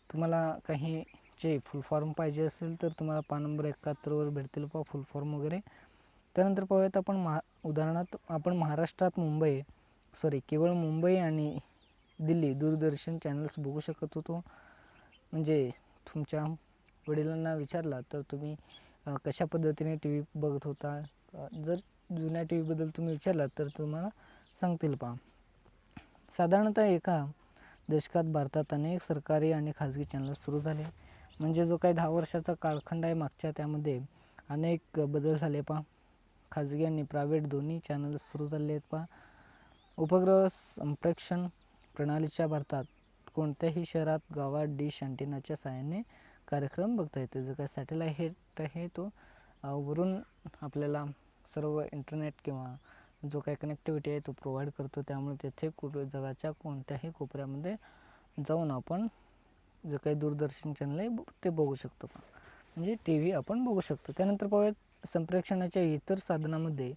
तुम्हाला काही चे फुल फॉर्म पाहिजे असेल तर तुम्हाला पान नंबर 71वर भेटतील. पहा, फुल फॉर्म वगैरे. त्यानंतर पाहूयात आपण उदाहरणार्थ आपण महाराष्ट्रात केवळ मुंबई आणि दिल्ली दूरदर्शन चॅनल्स बघू शकत होतो. म्हणजे तुमच्या वडिलांना विचारला तर तुम्ही कशा पद्धतीने TV बघत होता, जर जुन्या TV बद्दल तुम्ही विचारलात तर तुम्हाला सांगतील. पहा, साधारणतः एका दशकात भारतात अनेक सरकारी आणि खाजगी चॅनल्स सुरू झाले. म्हणजे जो काही 10 वर्षाचा कालखंड आहे मागच्या, त्यामध्ये अनेक बदल झाले. पहा, खाजगी आणि प्रायव्हेट दोन्ही चॅनल्स सुरू झाले आहेत. पहा, उपग्रह संप्रेषण प्रणालीच्या भारतात कोणत्याही शहरात, गावात डिश अँटेनाच्या सहाय्याने कार्यक्रम बघता येते. जो काही सॅटेलाइट आहे तो वरून आपल्याला सर्व इंटरनेट किंवा जो काही कनेक्टिव्हिटी आहे तो प्रोव्हाइड करतो. त्यामुळे तेथे जगाच्या कोणत्याही कोपऱ्यामध्ये जाऊन आपण जे काही दूरदर्शन चॅनल आहे ते बघू शकतो. म्हणजे TV आपण बघू शकतो. त्यानंतर पाहूयात संप्रेषणाच्या इतर साधनामध्ये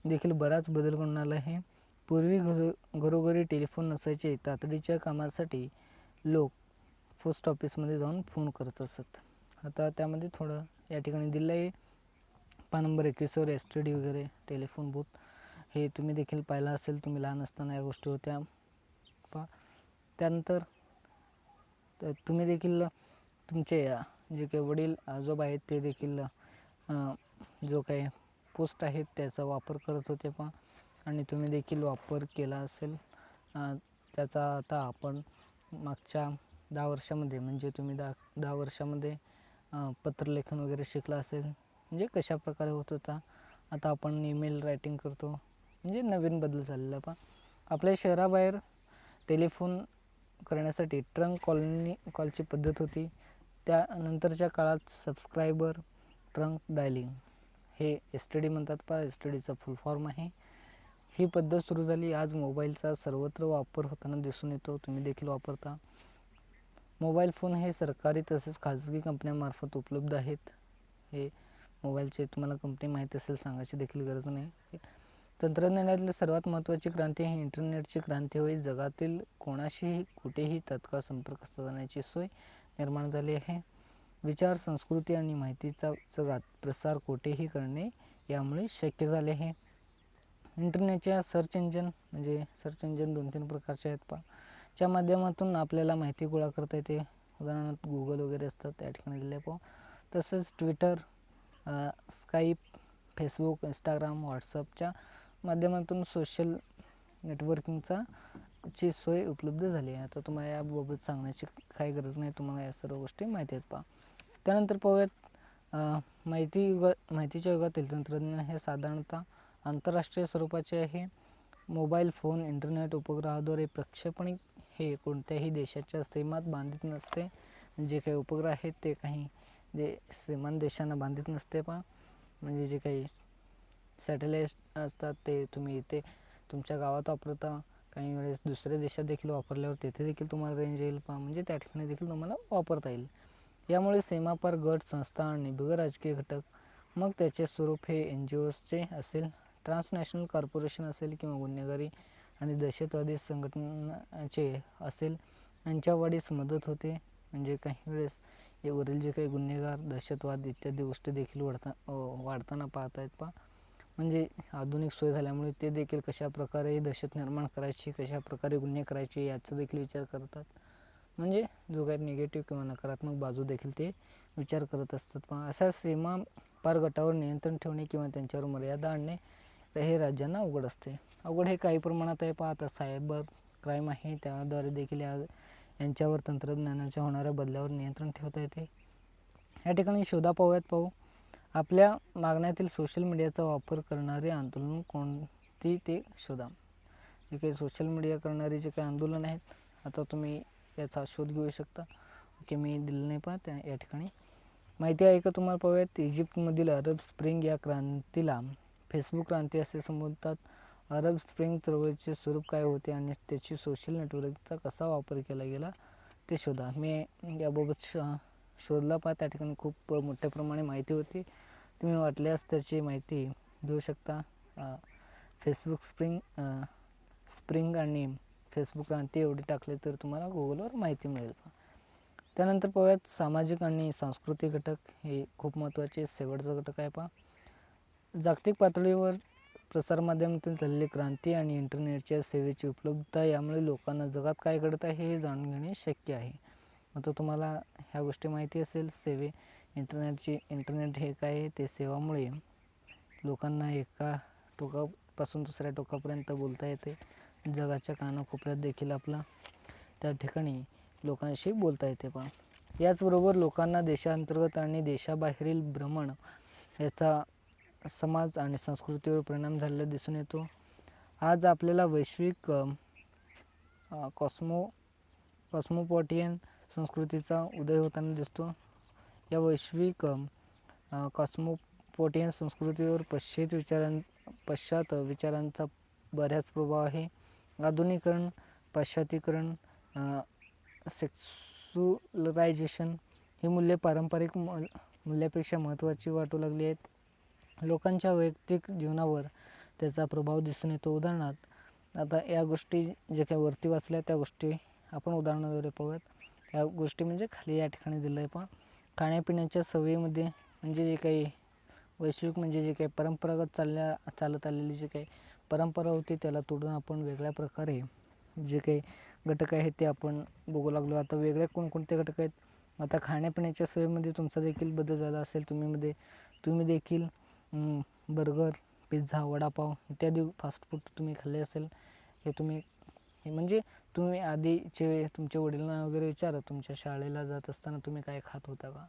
देखील बराच बदल घडून आला आहे. पूर्वी घरोघरी टेलिफोन नसायचे. तातडीच्या कामासाठी लोक पोस्ट ऑफिसमध्ये जाऊन फोन करत असत. आता त्यामध्ये थोडं या ठिकाणी दिलं आहे. पान नंबर 21वर STD वगैरे टेलिफोन बूथ हे तुम्ही देखील पाहिलं असेल, तुम्ही लहान असताना या गोष्टी होत्या पहा. त्यानंतर तुम्ही देखील तुमचे जे काही वडील आजोबा आहेत ते देखील जो काही पोस्ट आहेत त्याचा वापर करत होते पहा, आणि तुम्ही देखील वापर केला असेल. त्याचा आता आपण मागच्या 10 वर्षामध्ये म्हणजे तुम्ही 10 वर्षामध्ये पत्रलेखन वगैरे शिकला असेल, म्हणजे कशा प्रकारे होत होता. आता आपण ईमेल रायटिंग करतो, म्हणजे नवीन बदल झालेला पहा. आपल्या शहराबाहेर टेलिफोन करण्यासाठी ट्रंक कॉलची पद्धत होती. त्यानंतरच्या काळात सबस्क्रायबर ट्रंक डायलिंग, हे STD म्हणतात पहा, STDचा फुल फॉर्म आहे. ही पद्धत सुरू झाली. आज मोबाईलचा सर्वत्र वापर होताना दिसून येतो, तुम्ही देखील वापरता. मोबाईल फोन हे सरकारी तसेच खाजगी कंपन्यांमार्फत उपलब्ध आहेत. हे मोबाईलचे तुम्हाला कंपनी माहीत असेल, सांगायची देखील गरज नाही. तंत्रज्ञानातली सर्वात महत्त्वाची क्रांती ही इंटरनेटची क्रांती होईल. जगातील कोणाशीही कुठेही तत्काळ संपर्क साधण्याची सोय निर्माण झाली आहे. विचार, संस्कृती आणि माहितीचा जगात प्रसार कुठेही करणे यामुळे शक्य झाले आहे. इंटरनेटच्या सर्च इंजन 2-3 प्रकारचे आहेत पहा, च्या माध्यमातून आपल्याला माहिती गोळा करता येते. उदाहरणार्थ गुगल वगैरे असतात त्या ठिकाणी दिले पहा. तसेच ट्विटर, स्काईप, फेसबुक, इंस्टाग्राम, व्हॉट्सअपच्या माध्यमातून सोशल नेटवर्किंगची सोय उपलब्ध झाली आहे. आता तुम्हाला याबाबत सांगण्याची काही गरज नाही, तुम्हाला या सर्व गोष्टी माहिती आहेत पहा. त्यानंतर पाहूयात माहितीच्या युगातील तंत्रज्ञान हे साधारणतः आंतरराष्ट्रीय स्वरूपाचे आहे. मोबाईल फोन इंटरनेट उपग्रहाद्वारे प्रक्षेपण हे कोणत्याही देशाच्या सीमात बांधित नसते. जे काही उपग्रह आहेत ते काही सीमांत देशांना बांधित नसते पहा. म्हणजे जे काही सॅटेलाईट असतात ते तुम्ही इथे तुमच्या गावात वापरता, काही वेळेस दुसऱ्या देशात देखील वापरल्यावर तेथे देखील तुम्हाला रेंज येईल पहा, म्हणजे त्या ठिकाणी देखील तुम्हाला वापरता येईल. यामुळे सीमापार गट, संस्था आणि बिगरराजकीय घटक, मग त्याचे स्वरूप हे NGOsचे असेल, ट्रान्सनॅशनल कॉर्पोरेशन असेल किंवा गुन्हेगारी आणि दहशतवादी संघटनाचे असेल, यांच्या वाढीस मदत होते. म्हणजे काही वेळेस यावरील जे काही गुन्हेगार, दहशतवाद इत्यादी गोष्टी देखील वाढताना पाहता आहेत पहा. म्हणजे आधुनिक सोय झाल्यामुळे ते देखील कशा प्रकारे दहशत निर्माण करायची, कशा प्रकारे गुन्हे करायचे याचा देखील विचार करतात. म्हणजे जो काही निगेटिव्ह किंवा नकारात्मक बाजू देखील ते विचार करत असतात पहा. अशा सीमा पार गटावर नियंत्रण ठेवणे किंवा त्यांच्यावर मर्यादा आणणे हे राज्यांना अवघड असते. अवघड हे काही प्रमाणात आहे पहा. आता सायबर क्राईम आहे, त्याद्वारे देखील यांच्यावर तंत्रज्ञानाच्या होणाऱ्या बदलावर नियंत्रण ठेवता येते. या ठिकाणी शोधा पाहू. आपल्या मागण्यातील सोशल मीडियाचा वापर करणारे आंदोलन कोणती ते शोधा. जे काही सोशल मीडिया करणारे जे काही आंदोलन आहेत, आता तुम्ही याचा शोध घेऊ शकता. ओके, मी दिलं नाही पहा या ठिकाणी माहिती आहे का तुम्हाला पाहूयात. इजिप्तमधील अरब स्प्रिंग या क्रांतीला फेसबुक क्रांती असे संबोधतात. अरब स्प्रिंग चळवळीचे स्वरूप काय होते आणि त्याची सोशल नेटवर्कचा कसा वापर केला गेला ते शोधा. मी याबाबत शोधला पहा, त्या ठिकाणी खूप मोठ्या प्रमाणे माहिती होती. तुम्ही वाटल्यास त्याची माहिती घेऊ शकता. फेसबुक स्प्रिंग आणि फेसबुक क्रांती एवढे टाकले तर तुम्हाला गुगलवर माहिती मिळेल. त्यानंतर पाहूयात सामाजिक आणि सांस्कृतिक घटक, हे खूप महत्त्वाचे शेवटचा घटक आहे पहा. जागतिक पातळीवर प्रसारमाध्यमातून झालेली क्रांती आणि इंटरनेटच्या सेवेची उपलब्धता यामुळे लोकांना जगात काय घडत आहे हे जाणून घेणे शक्य आहे. आता तुम्हाला ह्या गोष्टी माहिती असेल. इंटरनेट हे काय आहे, ते सेवामुळे लोकांना एका टोकापासून दुसऱ्या टोकापर्यंत बोलता येते. जगाच्या कानाकोपऱ्यात देखील आपला त्या ठिकाणी लोकांशी बोलता येते पहा. याचबरोबर लोकांना देशांतर्गत आणि देशाबाहेरील भ्रमण याचा समाज आणि संस्कृतीवर परिणाम झालेला दिसून येतो. आज आपल्याला वैश्विक कॉस्मोपॉलिटन संस्कृतीचा उदय होताना दिसतो. या वैश्विक कॉस्मोपॉलिटन संस्कृतीवर पाश्चात्य विचारांचा बऱ्याच प्रभाव आहे. आधुनिकीकरण, पाश्चात्तीकरण, सेक्युलरायझेशन ही मूल्ये पारंपरिक मूल्यापेक्षा महत्त्वाची वाटू लागली आहेत. लोकांच्या वैयक्तिक जीवनावर त्याचा प्रभाव दिसून येतो. उदाहरणार्थ आता या गोष्टी जे काही वरती वाचल्या त्या गोष्टी आपण उदाहरणाद्वारे पाहूयात. या गोष्टी म्हणजे खाली या ठिकाणी दिलं आहे पहा. खाण्यापिण्याच्या सवयीमध्ये म्हणजे जे काही वैश्विक म्हणजे जे काही परंपरागत चालत आलेली जे काही परंपरा होती त्याला तोडून आपण वेगळ्या प्रकारे जे काही घटक आहेत ते आपण बघू लागलो. आता वेगळे कोणकोणते घटक आहेत. आता खाण्यापिण्याच्या सवयीमध्ये तुमचा देखील बदल झाला असेल. तुम्ही देखील बर्गर, पिझ्झा, वडापाव इत्यादी फास्ट फूड तुम्ही खाल्ले असेल. म्हणजे तुम्ही आधीचे तुमच्या वडिलांना वगैरे विचारा, तुमच्या शाळेला जात असताना तुम्ही काय खात होता का?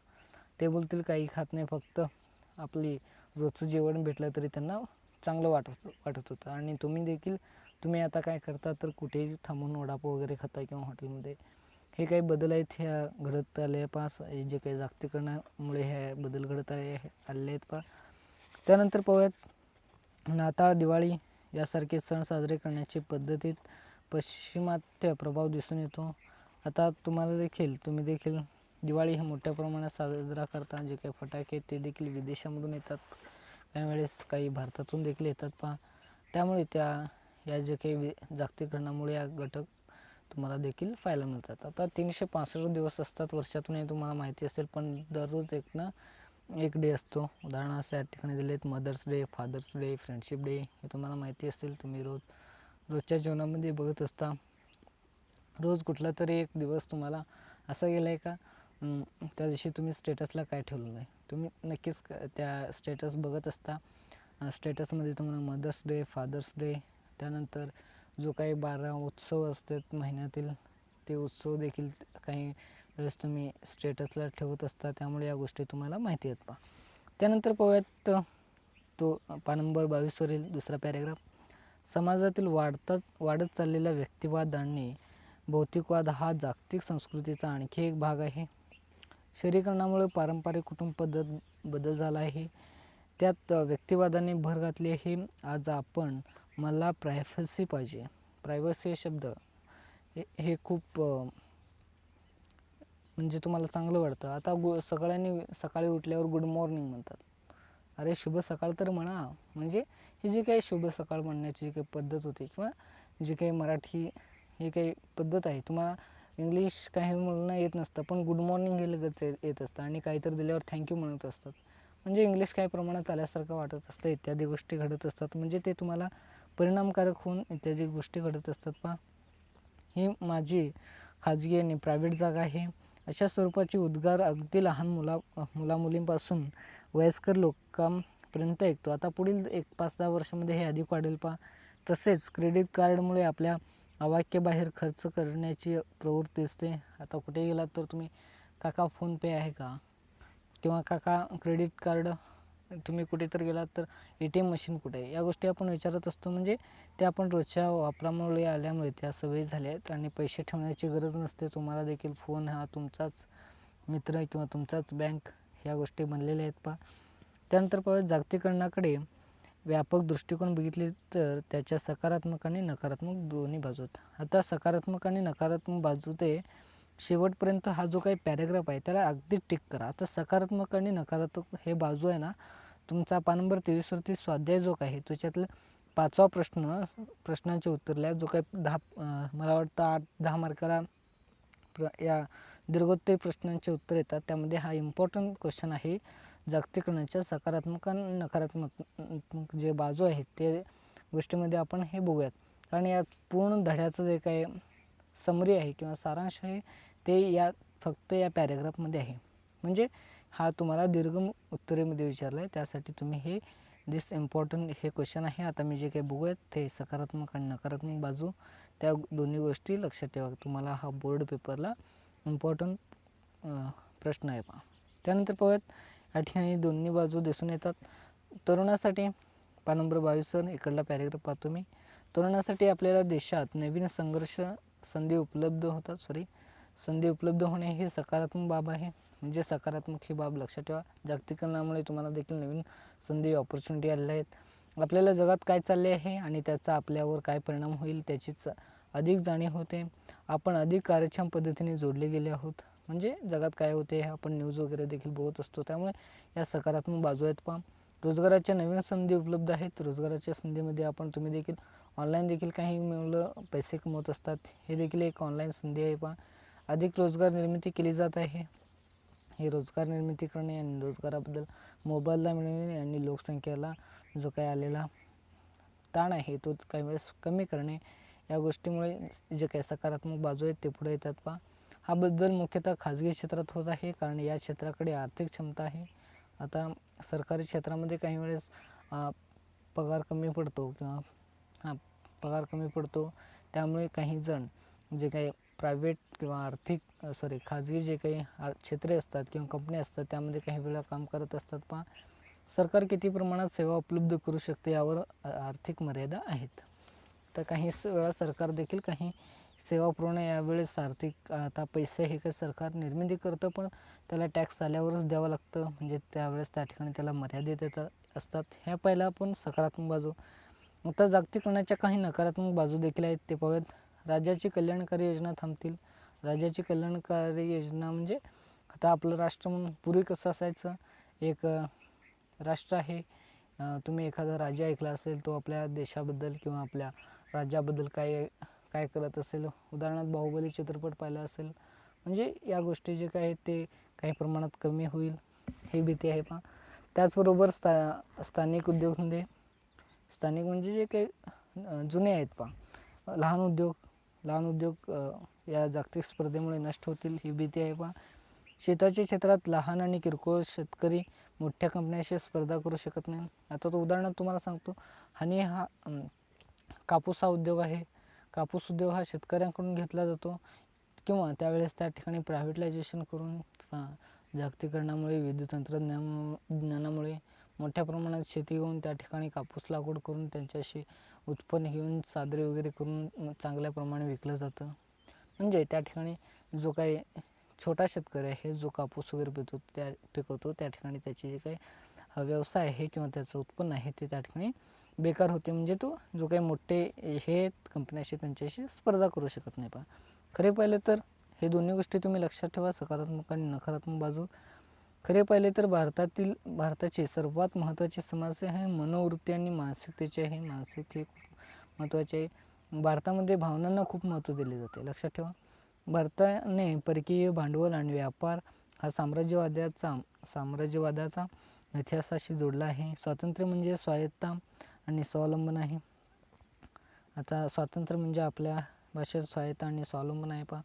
ते बोलतील काही खात नाही, फक्त आपली रोजचं जेवण भेटलं तरी त्यांना चांगलं वाटत होतं. आणि तुम्ही आता काय करता तर कुठेही थांबून वडापाव वगैरे खाता किंवा हॉटेलमध्ये. हे काही बदल आहेत ह्या घडत आले जे काही जागतिकीकरणामुळे हे बदल घडत आले आहेत पहा. त्यानंतर पाहूयात नाताळ, दिवाळी यासारखे सण साजरे करण्याची पद्धतीत पाश्चिमात्य प्रभाव दिसून येतो. आता तुम्ही देखील दिवाळी हे मोठ्या प्रमाणात साजरा करता. जे काही फटाके ते देखील विदेशामधून येतात, काही वेळेस काही भारतातून देखील येतात पहा. त्यामुळे या जे काही जागतिकीकरणामुळे या घटक तुम्हाला देखील पाहायला मिळतात. आता 365 दिवस असतात वर्षातून हे तुम्हाला माहिती असेल, पण दररोज एक डे असतो. उदाहरणार्थ या ठिकाणी दिले आहेत mother's day, father's day, friendship day. हे तुम्हाला माहिती असेल, तुम्ही रोजच्या जीवनामध्ये बघत असता. रोज कुठला तरी एक दिवस तुम्हाला असा गेला आहे का त्या दिवशी तुम्ही स्टेटसला काय ठेवलेलं आहे, तुम्ही नक्कीच त्या स्टेटस बघत असता. स्टेटसमध्ये तुम्हाला मदर्स डे, फादर्स डे, त्यानंतर जो काही 12 उत्सव असतात महिन्यातील ते उत्सव देखील काही वेळेस तुम्ही स्टेटसला ठेवत असता. त्यामुळे या गोष्टी तुम्हाला माहिती आहेत पहा. त्यानंतर पाहूयात तो पान नंबर 22 वरील दुसरा पॅरेग्राफ. समाजातील वाढत चाललेला व्यक्तिवाद आणि भौतिकवाद हा जागतिक संस्कृतीचा आणखी एक भाग आहे. शहरीकरणामुळे पारंपरिक कुटुंब पद्धत बदल झाला आहे. त्यात व्यक्तिवादाने भर घातली आहे. आज मला प्रायव्हसी पाहिजे. प्रायव्हसी हे शब्द हे खूप म्हणजे तुम्हाला चांगलं वाटतं. आता सगळ्यांनी सकाळी उठल्यावर गुड मॉर्निंग म्हणतात. अरे शुभ सकाळ तर म्हणा. म्हणजे ही जी काही शुभ सकाळ म्हणण्याची जी काही पद्धत होती किंवा जी काही मराठी ही काही पद्धत आहे, तुम्हाला इंग्लिश काही म्हणणं येत नसतं, पण गुड मॉर्निंग हे लगेच येत असतं आणि काहीतरी दिल्यावर थँक्यू म्हणत असतात. म्हणजे इंग्लिश काही प्रमाणात आल्यासारखं वाटत असतं. इत्यादी गोष्टी घडत असतात. म्हणजे ते तुम्हाला परिणामकारक होऊन इत्यादी गोष्टी घडत असतात पहा. ही माझी खाजगी आणि प्रायव्हेट जागा आहे, अशा स्वरूपाचे उद्गार अगदी लहान मुलामुलींपासून वयस्कर लोकांपर्यंत ऐकतो. आता पुढील 5-10 वर्षामध्ये हे अधिक वाढेल पहा. तसेच क्रेडिट कार्डमुळे आपल्या आवाक्याबाहेर खर्च करण्याची प्रवृत्ती असते. आता कुठे गेलात तर तुम्ही काका फोनपे आहे का, किंवा काका क्रेडिट कार्ड, तुम्ही कुठेतरी गेलात तर ATM मशीन कुठे आहे, या गोष्टी आपण विचारत असतो. म्हणजे ते आपण रोजच्या वापरामुळे आल्यामुळे त्या सवयी झाल्या आहेत आणि पैसे ठेवण्याची गरज नसते. तुम्हाला देखील फोन हा तुमचाच मित्र किंवा तुमचाच बँक ह्या गोष्टी बनलेल्या आहेत पहा. त्यानंतर परत जागतिकीकरणाकडे व्यापक दृष्टिकोन बघितले तर त्याच्या सकारात्मक आणि नकारात्मक दोन्ही बाजू आहेत. आता सकारात्मक आणि नकारात्मक बाजू ते शेवटपर्यंत हा जो काही पॅरेग्राफ आहे त्याला अगदी टिक करा. आता सकारात्मक आणि नकारात्मक हे बाजू आहे ना, तुमचा पान नंबर 23 वरती स्वाध्याय जो आहे त्याच्यातलं 5वा प्रश्नांचे उत्तर जो काही मला वाटतं 8-10 मार्काला या दीर्घोत्तरी प्रश्नांचे उत्तर येतात. त्यामध्ये हा इम्पॉर्टंट क्वेश्चन आहे. जागतिकीकरणाच्या सकारात्मक आणि नकारात्मक जे बाजू आहेत ते गोष्टीमध्ये आपण हे बघूयात. कारण या पूर्ण धड्याचं जे काही समरी आहे किंवा सारांश आहे ते फक्त या पॅरेग्राफमध्ये आहे. म्हणजे हा तुम्हाला दीर्घ उत्तरेमध्ये विचारला आहे, त्यासाठी तुम्ही इम्पॉर्टंट हे क्वेश्चन आहे. आता मी जे काही बघूयात ते सकारात्मक आणि नकारात्मक बाजू त्या दोन्ही गोष्टी लक्षात ठेवा. तुम्हाला हा बोर्ड पेपरला इम्पॉर्टंट प्रश्न आहे पहा. त्यानंतर पाहूयात या ठिकाणी दोन्ही बाजू दिसून येतात. तरुणासाठी पान नंबर 22 इकडला पॅरेग्राफ पाहतो मी. तरुणासाठी आपल्याला देशात नवीन संधी उपलब्ध होणे ही सकारात्मक बाब आहे. म्हणजे सकारात्मक ही बाब लक्षात ठेवा. जागतिकीकरणामुळे तुम्हाला देखील नवीन संधी ऑपॉर्च्युनिटी आलेल्या आहेत. आपल्याला जगात काय चालले आहे आणि त्याचा आपल्यावर काय परिणाम होईल त्याचीच अधिक जाणीव होते. आपण अधिक कार्यक्षम पद्धतीने जोडले गेले आहोत. म्हणजे जगात काय होते हे आपण न्यूज वगैरे देखील बघत असतो. त्यामुळे या सकारात्मक बाजू आहेत पहा. रोजगाराच्या नवीन संधी उपलब्ध आहेत. रोजगाराच्या संधीमध्ये तुम्ही देखील ऑनलाईन देखील काही मुलं पैसे कमवत असतात. हे देखील एक ऑनलाईन संधी आहे पहा. अधिक रोजगार निर्मिती केली जात आहे. हे रोजगार निर्मिती करणे आणि रोजगाराबद्दल मोबदला मिळवणे आणि लोकसंख्येला जो काही आलेला ताण आहे तो काही वेळेस कमी करणे, या गोष्टीमुळे जे काही सकारात्मक बाजू आहेत ते पुढे येतात पहा. हा बदल मुख्यतः खाजगी क्षेत्रात होत आहे, कारण या क्षेत्राकडे आर्थिक क्षमता आहे. आता सरकारी क्षेत्रामध्ये काही वेळेस पगार कमी पडतो किंवा पगार कमी पडतो, त्यामुळे काही जण जे काही प्रायव्हेट किंवा खाजगी जे काही क्षेत्रे असतात किंवा कंपनी असतात त्यामध्ये काही वेळा काम करत असतात पहा. सरकार किती प्रमाणात सेवा उपलब्ध करू शकते यावर आर्थिक मर्यादा आहेत. तर काही वेळा सरकार देखील काही सेवा पुरवणे यावेळेस आर्थिक आता पैसे हे काही सरकार निर्मिती करतं, पण त्याला टॅक्स आल्यावरच द्यावं लागतं, म्हणजे त्यावेळेस त्या ठिकाणी त्याला मर्यादित असतात. ह्या पहिला आपण सकारात्मक बाजू. आता जागतिकीकरणाच्या काही नकारात्मक बाजू देखील आहेत, ते पाहूयात. राज्याची कल्याणकारी योजना थांबतील. राज्याची कल्याणकारी योजना म्हणजे आता आपलं राष्ट्र म्हणून पूर्वी कसं असायचं, एक राष्ट्र आहे, तुम्ही एखादा राजा ऐकला असेल, तो आपल्या देशाबद्दल किंवा आपल्या राज्याबद्दल काय काय करत असेल, उदाहरणार्थ बाहुबली चित्रपट पाहिला असेल, म्हणजे या गोष्टी जे काय आहेत ते काही प्रमाणात कमी होईल ही भीती आहे पहा. त्याचबरोबर स्थानिक उद्योगधंदे, स्थानिक म्हणजे जे काही जुने आहेत पहा, लहान उद्योग या जागतिक स्पर्धेमुळे नष्ट होतील ही भीती आहे पहा. शेताच्या क्षेत्रात लहान आणि किरकोळ शेतकरी मोठ्या कंपन्यांशी स्पर्धा करू शकत नाही. आता तो उदाहरणार्थ तुम्हाला सांगतो, कापूस हा उद्योग आहे. कापूस उद्योग हा शेतकऱ्यांकडून घेतला जातो, किंवा त्यावेळेस त्या ठिकाणी प्रायव्हेटलायझेशन करून किंवा जागतिकीकरणामुळे विविध तंत्रज्ञानामुळे मोठ्या प्रमाणात शेती होऊन त्या ठिकाणी कापूस लागवड करून त्यांच्याशी उत्पन्न घेऊन साजरे वगैरे करून चांगल्या प्रमाणे विकलं जातं. म्हणजे त्या ठिकाणी जो काही छोटा शेतकरी आहे, जो कापूस वगैरे पिकवतो त्या ठिकाणी त्याचे जे काही व्यवसाय आहे किंवा त्याचं उत्पन्न आहे ते त्या ठिकाणी बेकार होते, म्हणजे तो जो काही मोठे हे कंपन्याशी त्यांच्याशी स्पर्धा करू शकत नाही पहा. खरे पाहिले तर हे दोन्ही गोष्टी तुम्ही लक्षात ठेवा, सकारात्मक आणि नकारात्मक बाजू. खरे पाहिले तर भारताची सर्वात महत्त्वाची समस्या आहे मनोवृत्ती आणि मानसिकतेची आहे. मानसिक हे खूप महत्त्वाचे आहे. भारतामध्ये भावनांना खूप महत्त्व दिले जाते, लक्षात ठेवा. भारताने परकीय भांडवल आणि व्यापार हा साम्राज्यवादाचा इतिहासाशी जोडला आहे. स्वातंत्र्य म्हणजे स्वायत्तता आणि स्वावलंबन आहे. आता स्वातंत्र्य म्हणजे आपल्या भाषेत स्वायत्ता आणि स्वावलंबन आहे पहा.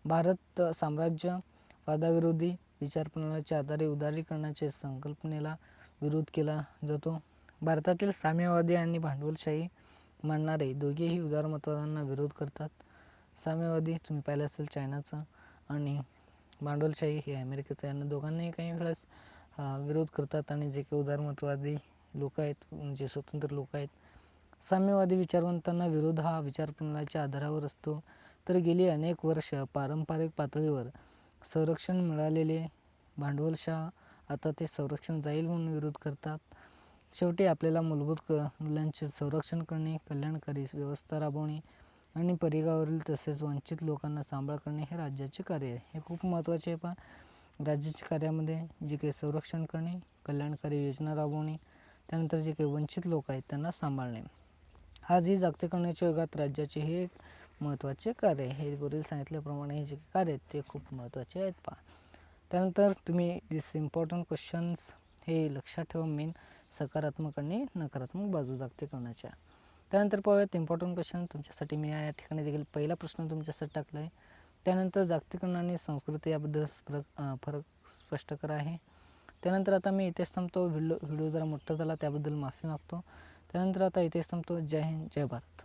भारत साम्राज्यवादाविरोधी विचारप्रणालीच्या आधारे उदारीकरणाच्या संकल्पनेला विरोध केला जातो. भारतातील साम्यवादी आणि भांडवलशाही मानणारे दोघेही उदारमतवादांना विरोध करतात. साम्यवादी तुम्ही पाहिलं असेल चायनाचा, आणि भांडवलशाही हे अमेरिकेचं, यांना दोघांनाही काही वेळेस विरोध करतात. आणि जे काही उदारमतवादी लोक आहेत, म्हणजे स्वतंत्र लोक आहेत, साम्यवादी विचारवंतांना विरोध हा विचारप्रणालीच्या आधारावर असतो. तर गेली अनेक वर्ष पारंपरिक पातळीवर संरक्षण मिळालेले भांडवलशाह आता ते संरक्षण जाईल म्हणून विरोध करतात. शेवटी आपल्याला मूलभूत मूल्यांचे संरक्षण करणे, कल्याणकारी व्यवस्था राबवणे आणि परिघावरील तसेच वंचित लोकांना सांभाळ करणे हे राज्याचे कार्य आहे. हे खूप महत्त्वाचे आहे पहा. राज्याच्या कार्यामध्ये जे काही संरक्षण करणे, कल्याणकारी योजना राबवणे, त्यानंतर जे काही वंचित लोक आहेत त्यांना सांभाळणे, आजही जागतिकीकरणाच्या युगात राज्याचे हे एक महत्त्वाचे कार्य आहे. हे वरील सांगितल्याप्रमाणे हे जे कार्य आहेत ते खूप महत्त्वाचे आहेत पहा. त्यानंतर तुम्ही दिस इम्पॉर्टंट क्वेश्चन्स हे लक्षात ठेवा, मेन सकारात्मक आणि नकारात्मक बाजू जागतिकीकरणाच्या. त्यानंतर पाहूयात इम्पॉर्टंट क्वेश्चन तुमच्यासाठी. मी या ठिकाणी देखील पहिला प्रश्न तुमच्यासाठी टाकला आहे. त्यानंतर जागतिकीकरण आणि संस्कृती याबद्दल फरक स्पष्ट करा आहे. त्यानंतर आता मी इथेच थांबतो. व्हिडिओ जरा मोठा झाला त्याबद्दल माफी मागतो. त्यानंतर आता इथेच थांबतो. जय हिंद, जय भारत.